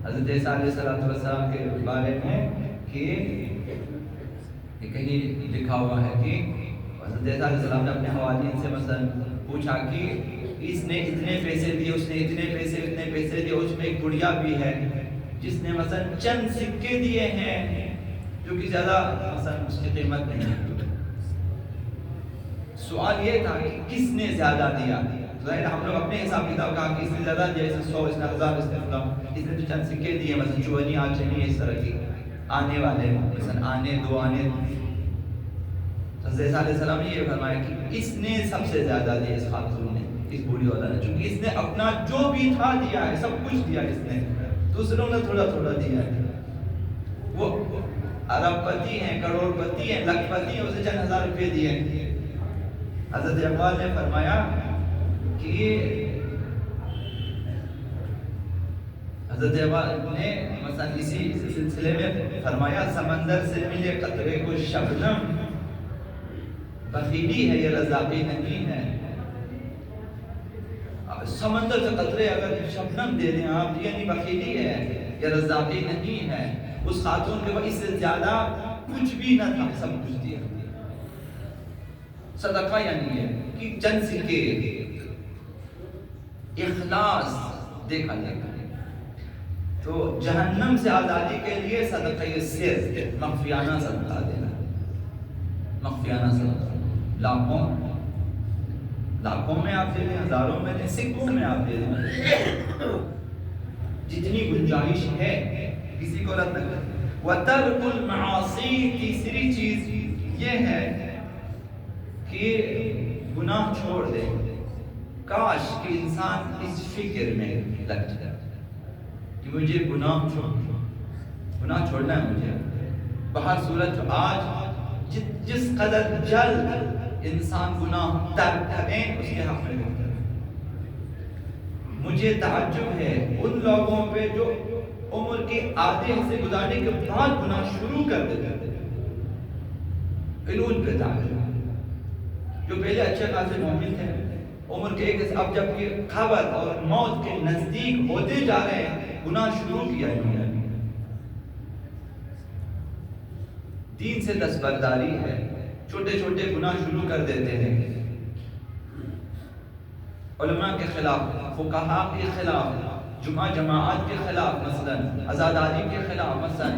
حضرت عیسیٰ علیہ السلام کے بارے میں کہ کہیں لکھا ہوا ہے کہ حضرت عیسیٰ علیہ السلام نے اپنے حوالین سے مثلا پوچھا کہ اس نے اتنے پیسے دیے، اس نے اتنے پیسے دیے، اس میں ایک گڑیا بھی ہے جس نے مثلا چند سکے دیے ہیں جو کہ زیادہ مثلا اس کی قیمت نہیں ہے۔ سوال یہ تھا کہ کس نے زیادہ دیا؟ ظاہر ہم لوگ اپنے حساب کتاب کہا کہ اس نے زیادہ دیا، اس نے 100، اس نے 1000، اس نے فلاں، اس نے تو چند سکے دیے، مثلا چوہنی آچنی، اس طرح کی آنے والے، مثلا آنے دو آنے۔ حضرت عیسیٰ علیہ السلام نے یہ فرمایا کہ اس نے سب سے زیادہ دیا، اس خاتون نے، اس بوڑھی عورت نے، چونکہ اس نے اپنا جو بھی تھا دیا ہے، سب کچھ دیا اس نے، دوسروں نے تھوڑا تھوڑا دیا ہے۔ وہ ارب پتی ہیں، کروڑ پتی ہیں، لاکھ پتی ہیں، اسے چند ہزار روپے دیے۔ حضرت اقبال نے فرمایا کہ حضرت اقبال نے مثلا اسی سلسلے میں فرمایا، سمندر سے ملے قطرے کو شبنم، بخیلی ہے یہ رزاقی نہیں ہے۔ سمندر سے قطرے اگر شبنم دے دیں آپ، یعنی بخیلی ہے، یہ رزاقی نہیں ہے۔ اس خاتون کے بعد اس سے زیادہ کچھ بھی نہ تھا، سب کچھ دیا۔ صدقہ یعنی ہے کہ چند سکے، اخلاص دیکھا جائے گا۔ تو جہنم سے آزادی کے لیے صدقہ سر، مخفیانہ صدقہ دینا، مخفیانہ صدقہ، لاکھوں میں آپ دے دیں، ہزاروں میں دیں، سکوں میں آپ دے دیں، جتنی گنجائش ہے، کسی کو رد نہ کریں۔ وَتَرْكُ الْمَعَاصِي، تیسری چیز یہ ہے کہ گناہ چھوڑ دے۔ کاش کہ انسان اس فکر میں لگ جائے کہ مجھے گناہ چھوڑنا ہے مجھے۔ بہر صورت آج جس قدر جلد انسان گناہ ترک کریں اس کے حق میں ہوتا ہے۔ مجھے تعجب ہے ان لوگوں پہ جو عمر کے آدھے سے گزارنے کے بعد گناہ شروع کر دیتے ہیں، ان پہ تعجب ہے جو پہلے اچھے خاصے مومن تھے، عمر کے ایک، اب جب کہ خبر اور موت کے نزدیک ہوتے جا رہے ہیں، گناہ شروع کیا انہوں نے۔ دین سے دستبرداری ہے، چھوٹے چھوٹے گناہ شروع کر دیتے ہیں، علماء کے خلاف، فقہاء کے خلاف، جمعہ جماعت کے خلاف، مثلا عزاداری کے خلاف، مثلا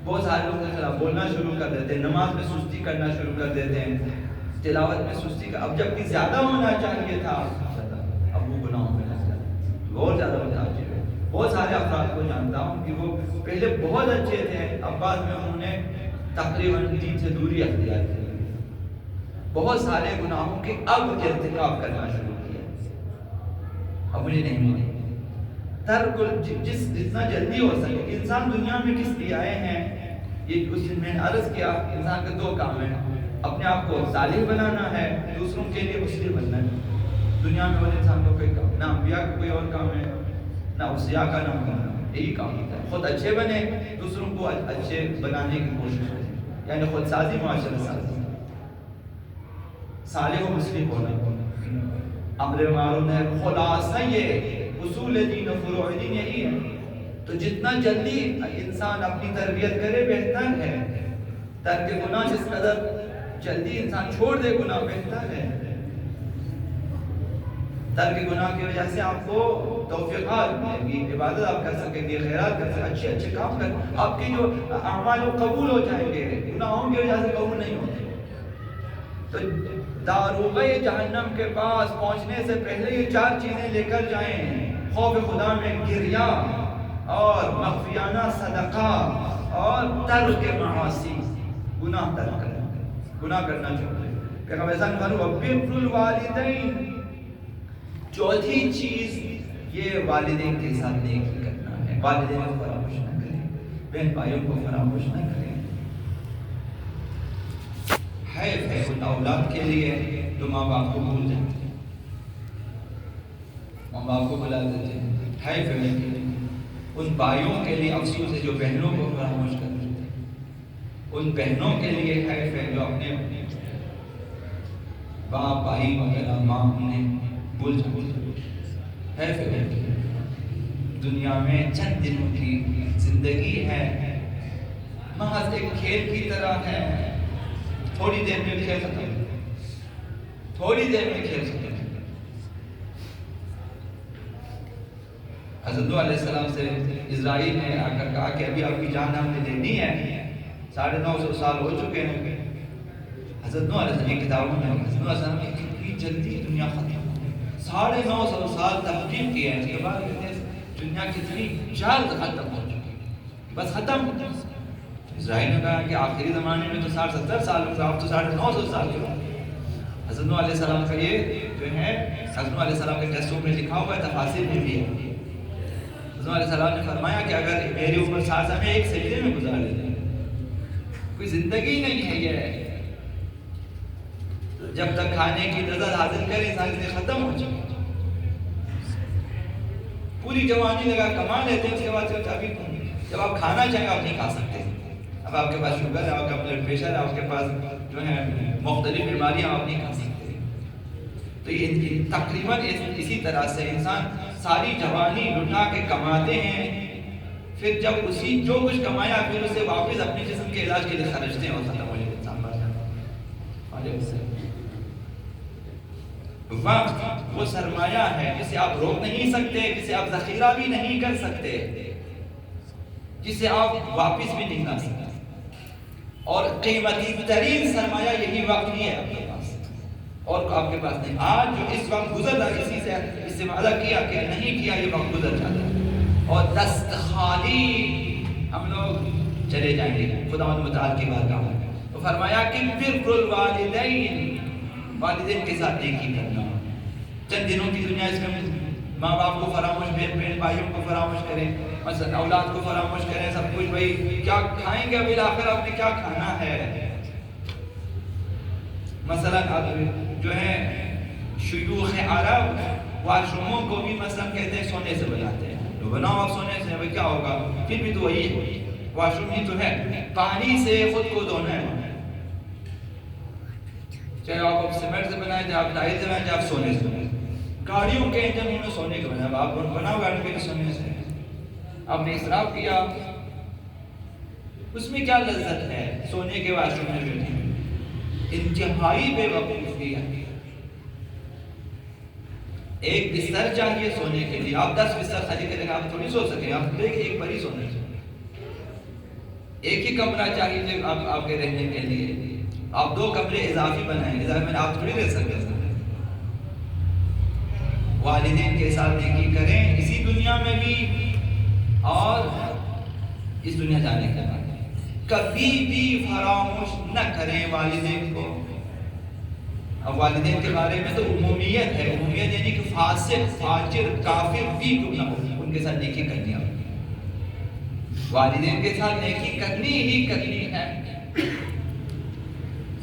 بہت سارے لوگوں کے خلاف بولنا شروع کر دیتے ہیں، نماز میں سستی کرنا شروع کر دیتے ہیں، تلاوت میں سستی کا، اب جب کہ زیادہ ہونا چاہیے تھا اب وہ گناہوں میں لگ جاتے، بہت زیادہ متاثر ہے۔ بہت سارے افراد کو جانتا ہوں کہ وہ پہلے بہت اچھے تھے، اب بعد میں انہوں نے تقریباً دین سے دوری اختیار کی، بہت سارے گناہوں کے اب ارتکاب کرنا شروع کیا، اب مجھے نہیں ملے۔ جتنا جلدی ہو سکے، انسان دنیا میں کس لیے آئے ہیں، یہ اس دن میں نے عرض کیا، انسان کے دو کام ہیں، اپنے آپ کو صالح بنانا ہے، دوسروں کے لیے مسلم بننا ہے۔ دنیا میں اور انسان کو کوئی کام، نہ انبیاء کا کوئی اور کام ہے، نہ اوصیاء کا نام ہے، یہی کام ہوتا ہے، خود اچھے بنے، دوسروں کو اچھے بنانے کی کوشش کریں، یعنی خود سازی، معاشرہ سازی، صالح و مسلم ہونا۔ امر معروف ہے، خلاصہ یہ اصول دین و فروع دین یہی ہے. تو جتنا جلدی انسان اپنی تربیت کرے بہتر ہے. ترک گناہ جس قدر جلدی انسان چھوڑ دے گناہ بہتر ہے. ترک گناہ کی وجہ سے آپ کو توفیقات ملیں گی، عبادت آپ کر سکیں گے، خیرات کر سکیں گے، اچھے کام کر، آپ کی جو اعمال قبول ہو جائیں گے، گناہوں کی وجہ سے قبول نہیں ہوتے. تو داروغہ جہنم کے پاس پہنچنے سے پہلے یہ 4 چیزیں لے کر جائیں: خوف خدا میں گریہ اور مخفیانہ صدقہ اور ترک معاصی، گناہ ترک کرنا، گناہ کرنا چھوڑیں. پیغمبر احسان فرمایا وبر الوالدین. چوتھی چیز یہ والدین کے ساتھ نیکی کرنا ہے. والدین کو فراموش نہ کریں، بہن بھائیوں کو فراموش نہ کریں. حیف ہے ان اولاد کے لیے جو ماں باپ کو بھول جاتے ہیں، ماں باپ کو بلا دیتے ہیں. حیف ہے ان بھائیوں کے لیے، افسوس ہے جو بہنوں کو فراموش کر دیتے ہیں. ان بہنوں کے لیے حیف ہے جو اپنے باپ بھائی وغیرہ ماں انہیں بھول جاتے ہیں. حیف ہے. دنیا میں چند دنوں کی زندگی ہے، محض ایک کھیل کی طرح ہے. تھوڑی دیر میں کھیل ختم، تھوڑی دیر میں کھیل ختم. حضرت نوح علیہ السلام سے اسرائیل نے آ کر کہا کہ ابھی آپ کی جان ہم نے دینی ہے، 950 سال ہو چکے ہیں. حضرت نوح علیہ السلام کی کتابوں میں حضرت نوح علیہ السلام کی کتنی جلدی دنیا ختم، 950 سال تحقیق کیے ہیں. اس کے بعد کہتے ہیں دنیا کتنی جلد ختم ہو چکی، بس ختم. اسرائیل نے کہا کہ آخری زمانے میں تو 60-70 سال ہوگا، آپ تو 950 سال کے بعد. حضرت نوح علیہ السلام کا یہ جو ہے، حضرت نوح علیہ السلام کے قصوں میں لکھا ہوا ہے، تفاسیر میں بھی ہے. حضرت نوح علیہ السلام نے فرمایا کہ اگر میرے اوپر 60 سال میں ایک سجدے میں گزار لیتے، کوئی زندگی نہیں ہے یہ. جب تک کھانے کی لذت حاصل کرے انسان سے ختم ہو جائے. پوری جوانی لگا کما لیتے ہیں، اس کے بعد ابھی جب آپ کھانا چاہیں آپ نہیں کھا سکتے. اب آپ کے پاس شوگر ہے، آپ کا بلڈ پریشر ہے، آپ کے پاس جو ہے مختلف بیماریاں، آپ نہیں کھا سکتے. تو یہ تقریباً اسی طرح سے انسان ساری جوانی لٹا کے کماتے ہیں، پھر جب اسی جو کچھ کمایا پھر اسے واپس اپنے جسم کے علاج کے لیے خرچتے ہیں اور ختم ہو جائے انسان بن جاتا. وقت وہ سرمایہ ہے جسے آپ روک نہیں سکتے، جسے آپ ذخیرہ بھی نہیں کر سکتے، جسے آپ واپس بھی نہیں لا سکتے. اور قیمتی ترین سرمایہ یہی وقت ہی ہے آپ کے پاس، اور آپ کے پاس نہیں. آج جو اس وقت گزر رہا ہے اسی سے استفادہ کیا کہ نہیں کیا، یہ وقت گزر جاتا ہے اور دست خالی ہم لوگ چلے جائیں گے خدا متعال کی بارگاہ میں. تو فرمایا کہ بر الوالدین، والدین کے ساتھ نیکی کرنا. چند دنوں کی دنیا، اس میں ماں باپ کو فراموش، بہن بھائیوں کو فراموش کریں، مثلا اولاد کو فراموش کریں، سب کچھ بھائی کیا کھائیں گے، ابھی آخر آپ نے کیا کھانا ہے. مثلا اب جو ہے شیوخ عرب واش روموں کو بھی مثلا کہتے ہیں سونے سے بناتے ہیں. تو بناؤ آپ سونے سے، بھائی کیا ہوگا، پھر بھی تو وہی ہے، واش روم ہی تو ہے. پانی سے خود کو دھونا ہے، چاہے آپ سیمنٹ سے بنائیں، چاہے آپ ٹائل سے بنائیں، چاہے آپ سونے سے بنائیں. گاڑیوں کے انجن انہوں نے سونے کے بنایا، آپ بناؤ گاڑی کے سونے سے. آپ نے اسراف کیا، اس میں کیا لذت ہے سونے کے واش روم میں بیٹھے. انتہائی بے وقوفی ہے. ایک بستر چاہیے سونے کے لیے، آپ 10 بستر خرید کریں آپ تھوڑی سو سکیں، آپ ایک پر ہی سونا چاہیے. ایک ہی کمرہ چاہیے آپ کے رہنے کے لیے، آپ 2 کمرے اضافی بنائیں، اضافی میں آپ تھوڑی رہ سکتے. والدین کے ساتھ نیکی کریں اسی دنیا میں بھی اور اس دنیا جانے کے بعد. کبھی بھی فراموش نہ کریں والدین کو. اب والدین کے بارے میں تو عمومیت ہے، عمومیت یعنی کہ فاسق، فاجر، کافر بھی کیوں نہ ہو ان کے ساتھ نیکی کرنی ہے. والدین کے ساتھ نیکی کرنی ہی کرنی ہے.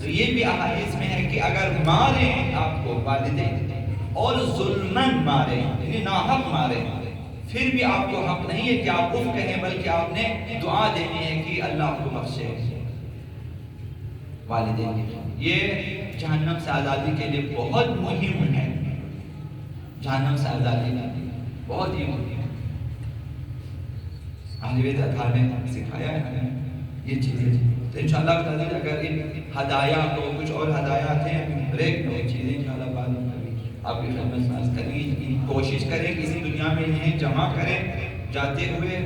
تو یہ بھی احادیث میں ہے کہ اگر ماریں آپ کو والدین اور ظلمن ماریں، یعنی ناحق ماریں، پھر بھی آپ کو حق نہیں ہے کہ آپ اف کہیں، بلکہ آپ نے دعا دینی ہے کہ اللہ آپ کو بخشے. والدین یہ جہنم سے آزادی کے لیے بہت مہم ہے. جہنم سے آزادی بہت ہی ہوتی ہے۔ اہل بیت اطہار نے سکھایا ہے یہ چیزیں، تو انشاءاللہ تعالی اگر ان ہدایہ کو کچھ اور ہدایات ہیں بریک میں چیزیں انشاءاللہ بعد میں کبھی آپ کی خدمت میں عرض کریں۔ کوشش کریں کسی دنیا میں انہیں جمع کریں، جاتے ہوئے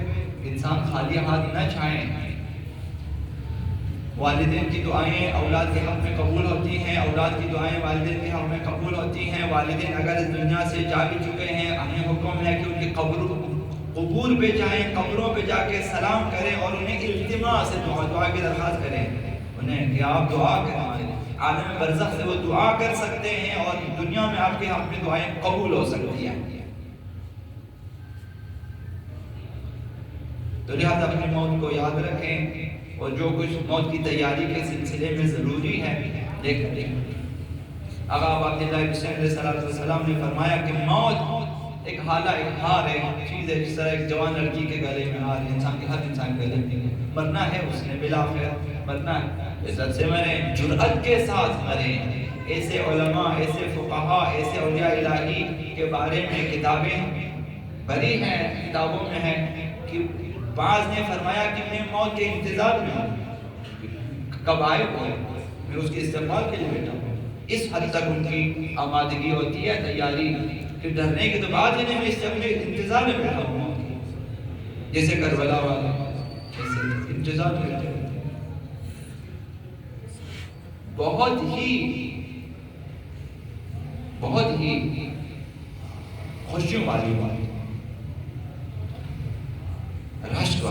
انسان خالی ہاتھ نہ جائیں۔ والدین کی دعائیں اولاد کے حق میں قبول ہوتی ہیں، اولاد کی دعائیں والدین کے حق میں قبول ہوتی ہیں۔ والدین اگر اس دنیا سے جا بھی چکے ہیں، ہمیں حکم ہے کہ ان کی قبور پہ جائیں، قبروں پہ جا کے سلام کریں اور انہیں التماس سے دعا کی درخواست کریں انہیں کہ آپ دعا کریں۔ عالم برزخ سے وہ دعا کر سکتے ہیں اور دنیا میں آپ کے حق میں دعائیں قبول ہو سکتی ہیں۔ تو لہٰذا اپنی موت کو یاد رکھیں اور جو کچھ موت کی تیاری کے سلسلے میں ضروری ہے دیکھ لیں۔ آقا عبداللہ حسین علیہ السلام نے فرمایا کہ موت ایک حالہ، ایک ہار ہے، چیز ہے جس طرح ایک جوان لڑکی کے گلے میں ہار ہے، انسان کے ہر انسان کے گلے میں مرنا ہے، اس نے بلاخر مرنا ہے۔ عزت سے مریں، جرأت کے ساتھ مریں۔ ایسے علماء، ایسے فقہاء، ایسے اولیاء الہی کے بارے میں کتابیں بھری ہیں، کتابوں میں ہے کہ بعض نے فرمایا کہ میں موت کے انتظار میں ہوں، کب آئے ہوں میں اس کے استقبال کے لیے بیٹھا ہوں۔ اس حد تک ان کی آمادگی ہوتی ہے، تیاری، کہ ڈرنے کے تو بعد ہی میں اس سے اپنے انتظار میں بیٹھا ہوں، جیسے کربلا والے ایسے انتظار میں بیٹھے ہوتے ہیں۔ بہت ہی خوشیوں والی بات، رشک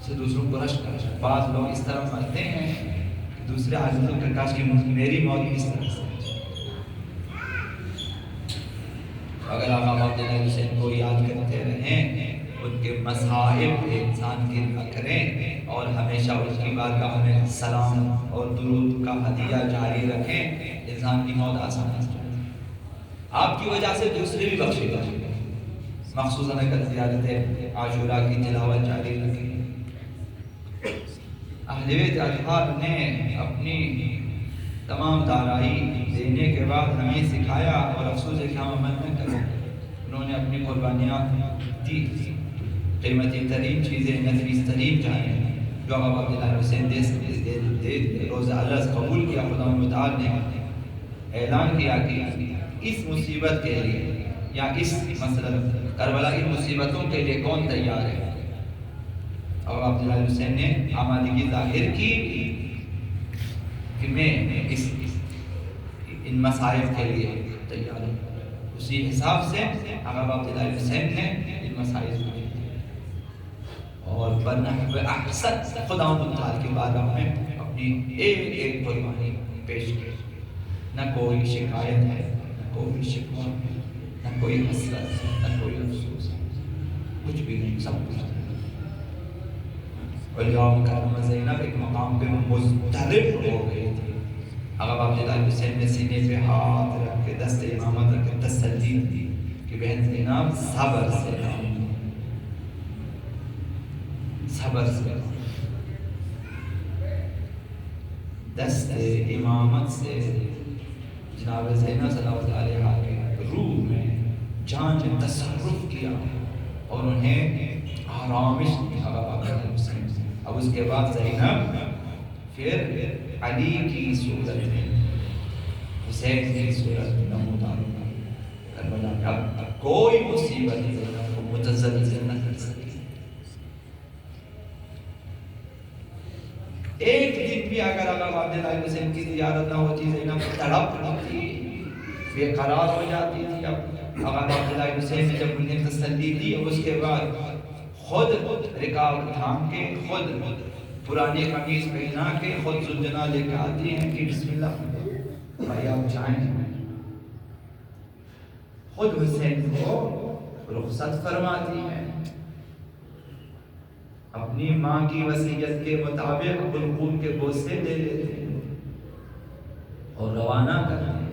سے دوسروں کو رشک کر۔ بعض لوگ اس طرح مرتے ہیں کہ دوسرے آدمیوں کے کاش کی میری موت اس طرح سے۔ اگر آپ عبداللہ حسین کو یاد کرتے رہیں، ان کے مصائب انسان کی نہ کریں اور ہمیشہ ان کی بارگاہ میں سلام اور درود کا ہدیہ جاری رکھیں، انسان کی موت آسان ہے۔ آپ کی وجہ سے دوسرے بھی بخشے گا۔ مخصوصاً اگر زیارت عاشوراء کی تلاوت جاری رکھیں۔ اہل بیت اطہار نے اپنی تمام دارائی دینے کے بعد ہمیں سکھایا، اور افسوس ہے کہ ہم عمل نہ کریں۔ انہوں نے اپنی قربانیاں دی، قیمتی ترین چیزیں، نفیس ترین جانیں جو آقا عبداللہ حسین دے روز عرض قبول کیا۔ خدا متعال نے اعلان کیا کہ اس مصیبت کے لیے یا اس مثلا کربلا کی مصیبتوں کے لیے کون تیار ہے؟ اور عبداللہ حسین نے آمادگی ظاہر کی کہ میں ان مسائب کے لیے تیار ہوں۔ اسی حساب سے عبداللہ حسین نے ان مسائب کو اور بنحو احسن خدا متعال کی بارگاہ میں اپنی ایک قربانی پیش کی۔ نہ کوئی شکایت ہے، نہ کوئی شکوہ، نہ کوئی حسرت، نہ کوئی افسوس، کچھ بھی نہیں، سب کچھ۔ اور یوم کرم زینب ایک مقام پہ مضطرب ہو گئی تھی۔ آقا عبداللہ حسین نے سینے پہ ہاتھ رکھ کے دست امامت رکھ کے تسلی دی کہ بہن زینب صبر سے کام، صبر سے، دست امامت سے جناب زینب صلی اللہ علیہ کے روح میں جان نے تصرف کیا اور انہیں آرامش دی۔ اب اس کے بعد زینب پھر علی کی صورت میں، حسین کی صورت میں نمودار ہوگا کربلا میں۔ اب کوئی مصیبت زینب کو متزلزل نہ کر سکتی۔ ایک دن بھی اگر آقا عبداللہ حسین کی زیارت نہ ہوتی، زینب تڑپ رہتی، بے قرار ہو جاتی تھی۔ اب آقا عبداللہ حسین نے جب انہیں تسلی دی، اب اس کے بعد خود رکاب تھام کے، خود پرانی قمیص پہنا کے، خود زلجنا لے کے آتی ہیں کہ بسم اللہ بھائی آپ جائیں۔ خود حسین کو رخصت فرماتی ہیں، اپنی ماں کی وصیت کے مطابق بالخون کے بوسے لے لیتے ہیں اور روانہ کرتے ہیں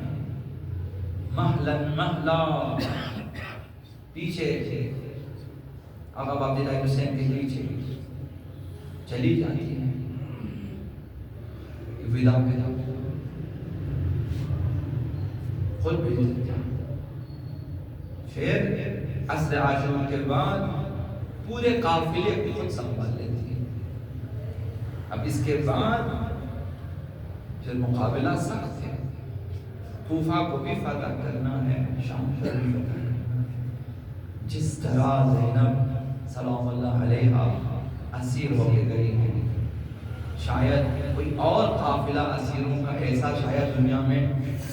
محلن محلا۔ پیچھے آقا عبداللہ حسین کے پیچھے چلی جاتی ہیں، ودا خود بھیج دیتے ہیں۔ پھر عصر عاشور کے بعد پورے قافلے کو خود سنبھال لیتی ہے۔ اب اس کے بعد پھر مقابلہ سخت ہے، کوفہ کو بھی فتح کرنا ہے، شام کو بھی فتح کرنا ہے۔ جس طرح زینب سلام اللہ علیہا اسیر ہو کے گئی ہے، شاید کوئی اور قافلہ اسیروں کا ایسا شاید دنیا میں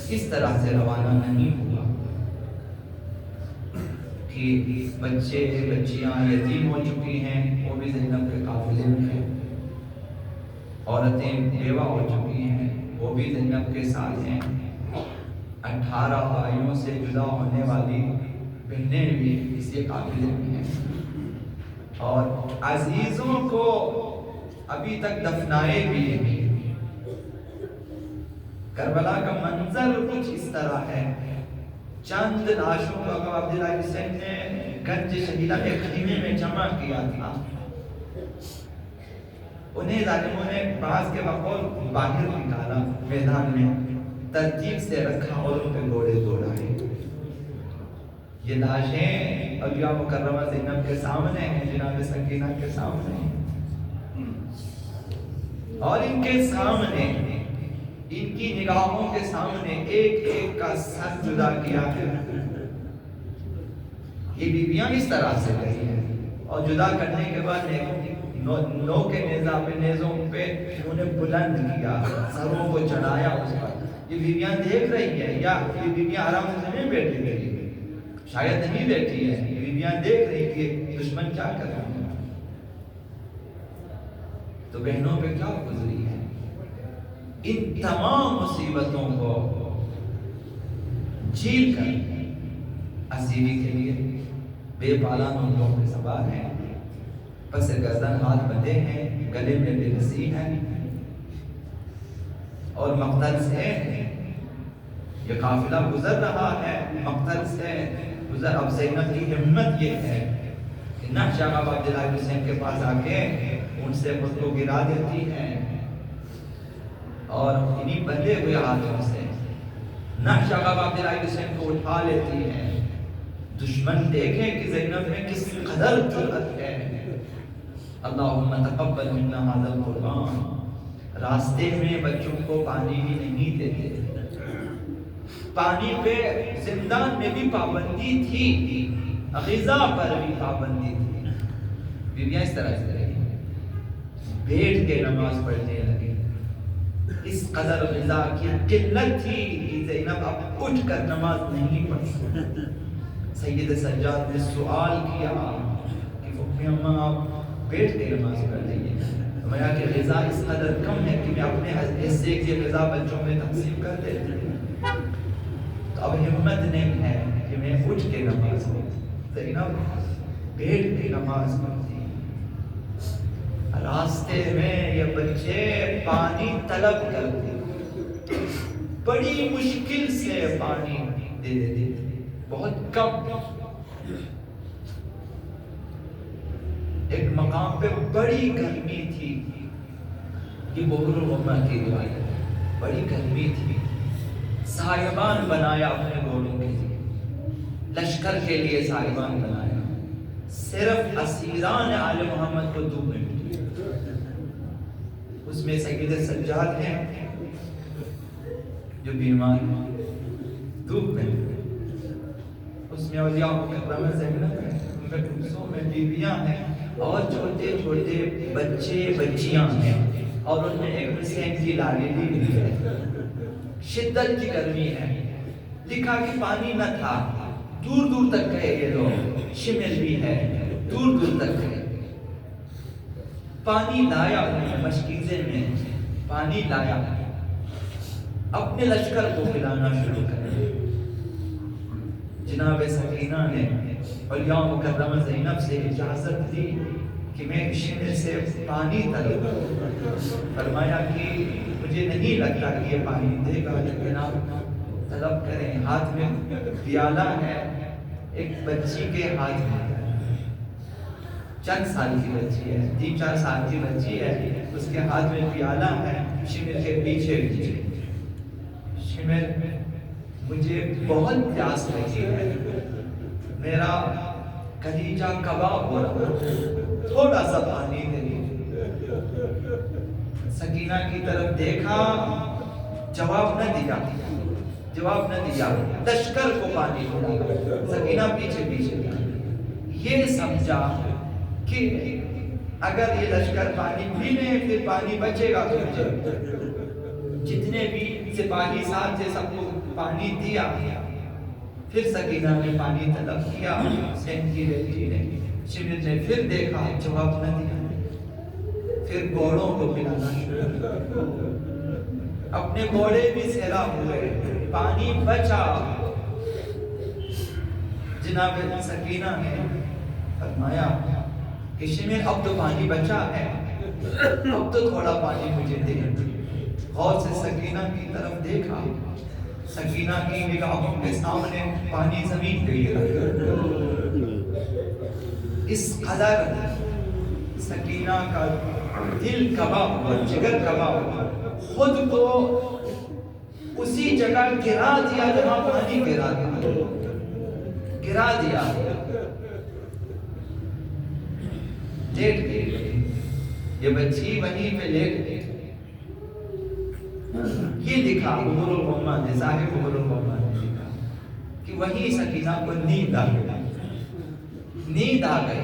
اس طرح سے روانہ نہیں ہوا کہ بچے بچیاں یتیم ہو چکی ہیں، وہ بھی زینب کے قافلے میں ہیں، عورتیں بیوہ ہو چکی ہیں، وہ بھی زینب کے ساتھ ہیں، 18 بھائیوں سے جدا ہونے والی بہنیں بھی اسی قافلے میں ہیں، اور عزیزوں کو ابھی تک دفنائے بھی نہیں۔ کربلا کا منظر کچھ اس طرح ہے، چند لاشوں کا عبداللہ حسین نے گنج شہیدہ کے خیمے میں جمع کیا تھا، انہیں ظالموں نے بعض کے بقول باہر نکالا، میدان میں ترتیب سے رکھا اور ان پہ گھوڑے دوڑائے۔ یہ لاشیں اولیاء مکرمہ زینب کے سامنے ہیں، جناب سکینہ کے سامنے ہیں، اور ان کے سامنے، ان کی نگاہوں کے سامنے ایک ایک کا سر جدا کیا ہے۔ یہ بیویاں اس طرح سے گئی ہیں، اور جدا کرنے کے بعد نو کے نیزہ پہ نیزوں پہ انہیں بلند کیا، سروں کو چڑھایا اس پر۔ یہ بیویاں دیکھ رہی ہیں، یا یہ بیویاں آرام سے نہیں بیٹھی رہی، شاید نہیں بیٹھی ہے، یہ بیویاں دیکھ رہی کہ دشمن کیا کر رہا ہے، تو بہنوں پہ کیا گزری ہے۔ ان تمام مصیبتوں کو جھیل کر اسیری کے لیے بے پالان اونٹوں پہ سوار ہیں، پس گردن ہاتھ بندھے ہیں، گلے میں بے رسی ہیں، اور مقتل سے یہ قافلہ گزر رہا ہے، مقتل سے گزر۔ اب زینب کی ہمت یہ ہے کہ نقش آقا عبداللہ حسین کے پاس آ کے ان سے خود کو گرا دیتی ہے، اور انہی بندھے ہوئے ہاتھوں سے نقش آقا عبداللہ حسین کو اٹھا لیتی ہے۔ دشمن دیکھیں کہ زینب میں کس قدر جرأت ہے۔ اللہم تقبل منا ھذا القربان، راستے میں بچوں کو پانی بھی نہیں دیتے، پانی پہ زندان میں بھی پابندی تھی، غذا پر بھی پابندی تھی۔ بیویاں اس طرح سے رہی، بیٹھ کے نماز پڑھنے لگی، اس قدر غذا کی قلت تھی کہ زینب اب اٹھ کر نماز نہیں پڑھ سکتی۔ سید سجاد نے سوال کیا کہ فقی اماں آپ بیٹھ کے نماز پڑھ لیجیے، فرمایا کہ غذا اس قدر کم ہے کہ میں اپنے حصے کی غذا بچوں میں تقسیم کر دیتی ہوں، تو اب ہمت نہیں ہے کہ میں اٹھ کے نماز پڑھوں۔ زینب بیٹھ کے نماز پڑھتی، راستے میں یہ بچے پانی طلب کرتے، بڑی مشکل سے پانی دے دیتے تھے، بہت کم۔ ایک مقام پہ بڑی گرمی تھی، یہ بحر الغمہ کی روایت ہے، بڑی گرمی تھی، سائبان بنایا اپنے گھوڑوں کے لیے، لشکر کے لیے سائبان بنایا، صرف اسیران آل محمد کو دھوپ میں ملی، اس میں سید سجاد ہیں جو بیمار ہیں، دھوپ میں، اس میں اولیاء مکرمہ زینب ہیں، ان میں کلثوم میں بیویاں ہیں، اور چھوٹے چھوٹے بچے بچیاں ہیں، اور ان میں ایک حسین کی لاڈلی بھی ہے۔ شدت کی گرمی ہے، لکھا کہ پانی نہ تھا، دور دور تک گئے یہ لوگ، شمل بھی ہے، دور دور تک گئے، پانی لایا انہوں نے، مشکیزے میں پانی لایا، اپنے لشکر کو پلانا شروع کر دیا۔ جناب سکینہ نے اولیاء مکرمہ زینب سے اجازت دی کہ میں شمر سے پانی طلب کروں، فرمایا کہ مجھے نہیں لگتا کہ یہ پانی دے گا، لیکن آپ طلب کریں۔ ہاتھ میں پیالہ ہے، ایک بچی کے ہاتھ میں، چند سال کی بچی ہے، 3-4 سال کی بچی ہے، اس کے ہاتھ میں پیالہ ہے، شمر کے پیچھے شمر مجھے بہت پیاس لگی ہے، میرا کلیجہ کباب ہو رہا، تھوڑا سا پانی دے۔ سکینہ کی طرف دیکھا، جواب نہ دیا، لشکر کو پانی ملا۔ سکینہ پیچھے یہ سمجھا کہ اگر یہ لشکر پانی پینے پھر پانی بچے گا تو مجھے، جتنے بھی سپاہی ساتھ تھے سب کو پانی دیا۔ پھر سکینہ نے پانی طلب کیا، حسین کی بیٹی نے، شمر نے پھر دیکھا، جواب نہ دیا۔ پھر گھوڑوں کو پلانا شروع کیا، اپنے گھوڑے بھی سیراب ہوئے، پانی بچا۔ جناب سکینہ نے فرمایا کہ شمر اب تو پانی بچا ہے، اب تو تھوڑا پانی مجھے دے۔ غور سے سکینہ کی طرف دیکھا، سکینہ کی نگاہوں کے سامنے پانی زمین پہ گرا۔ اس قدر سکینہ کا دل کبا ہوا، جگر کبا ہوا، خود کو اسی جگہ گرا دیا جہاں پانی گرا دیا، لیٹ گئی۔ یہ بچی وہیں پہ لیٹ گئی۔ یہ لکھا عمر الغمہ نے، صاحب عمر الغمہ نے لکھا کہ وہیں سکینہ کو نیند آ گئی۔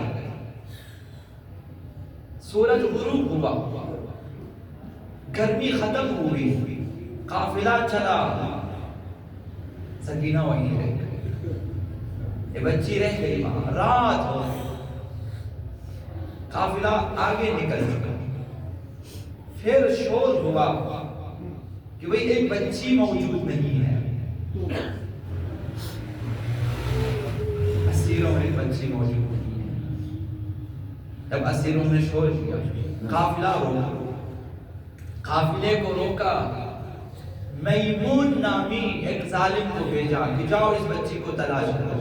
سورج غروب ہوا، گرمی ختم ہوئی، قافلہ چلا، سکینہ وہیں رہ گئی۔ یہ بچی رہ گئی وہاں، رات ہو، قافلہ آگے نکل چکا۔ پھر شور ہوا کہ بھئی ایک بچی موجود نہیں ہے، اسیروں میں ایک بچی موجود نہیں ہے۔ جب اسیروں نے شور کیا، قافلہ روکا، قافلے کو روکا، میمون نامی ایک ظالم کو بھیجا کہ جاؤ اس بچی کو تلاش کرو۔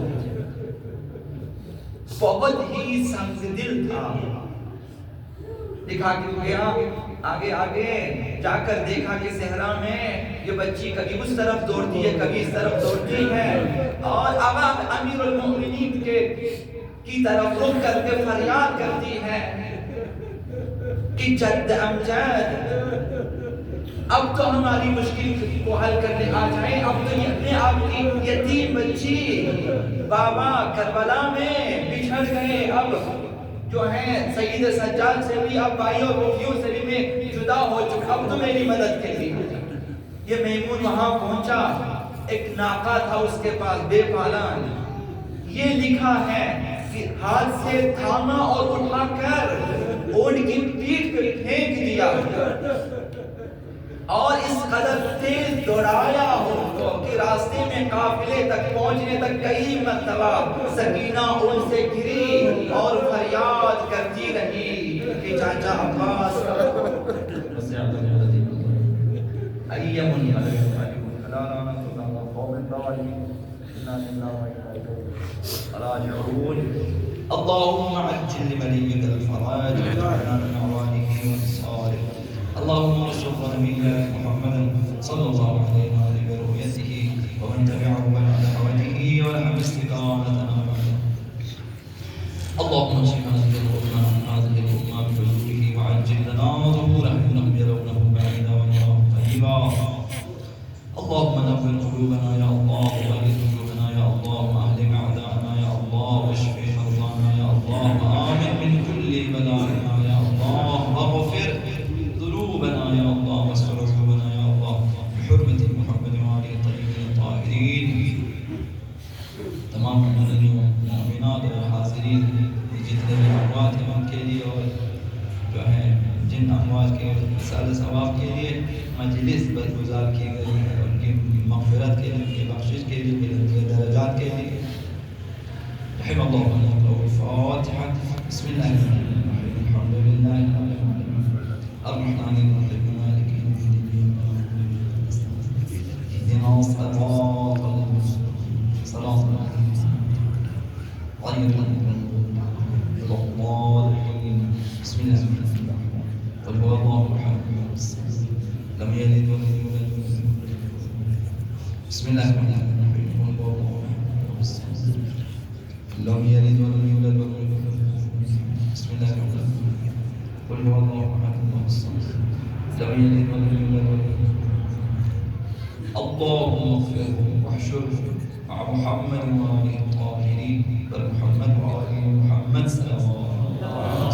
بہت ہی سنگ دل تھا، دکھا کہ گیا آگے جا کر دیکھا کہ صحرا میں یہ بچی کبھی اس طرف دوڑتی ہے، کبھی اس طرف دوڑتی ہے، اور آقا امیر المؤمنین کی طرف رخ کر کے فریاد کرتی ہے کہ جد امجد، اب تو ہماری مشکل کو حل کرنے آ جائیں، اب تو یہ اپنے آپ کی یتیم بچی بابا کربلا میں بچھڑ گئے، اب جو ہیں سید سجاد سے بھی، اب بھائیوں روحیوں سے بھی میں جدا ہو چکا، اب تو میری مدد کے لیے۔ یہ میمون وہاں پہنچا، ایک ناقہ تھا اس کے پاس بے پالان، یہ لکھا ہے کہ ہاتھ سے تھاما اور اٹھا کر اونٹ کی پیٹھ پہ پھینک دیا، اور اس قدر تیز دوڑایا ہو کہ راستے میں قافلے تک پہنچنے تک کئی مرتبہ سکینہ ان سے گری اور فریاد کرتی رہی کہ چاچا عباس اللهم عجل لوليك الفرج واجعلنا من اعوانه وانصاره. اللهم ارزق نبيك محمدا صلى الله عليه وآله برؤيته ومن تبعه بعد دعوته ولحم استقامتنا بعده. اللهم اشف هذه الامه عن هذه الامه بحضوره وعجل لنا ظهوره انهم يرونه بعيدا ونراه قريبا. اللهم نور قلوبنا يا الله، واهد قلوبنا يا الله، واهلك اعداءنا يا الله، واشف مرضانا يا الله، وآمن من كل بلائنا يا الله، واغفر ذنوبنا يا الله، واستر عيوبنا يا الله، بحرمة محمد وآله الطيبين الطاهرين. تمام مومنین مومنات اور حاضرین، جتنے بھی اموات ہیں ان کے لیے اور جو ہیں جن اموات کے سال ثواب کے لیے مجلس برگزار کی گئی ہے، ان کی مغفرت کے لیے، ان کی بخشش کے لیے، ان کے درجات کے لیے. رحم اللہ الفاتحہ. بسم اللہ الرحمن الرحیم. الحمد للہ رب العالمین الرحمن الرحیم مالک یوم الدین اهدنا الصراط المستقیم صراط الذین غیر المغضوب الضالین. بسم اللہ الرحمن الرحیم. قل هو الله احد لم يلد ولم يولد ولم يكن له كفوا احد. بسم الله الرحمن الرحيم. قل هو الله احد لم يلد ولم يولد ولم يكن له كفوا أحد. بسم الله الرحمن الرحيم. قل هو الله أحد الله الصمد لم يلد ولم يولد ولم يكن له كفوا أحد. اللهم اغفره واحشره مع محمد وآله الطاهرين بل محمد وآل محمد صلى الله عليه وسلم.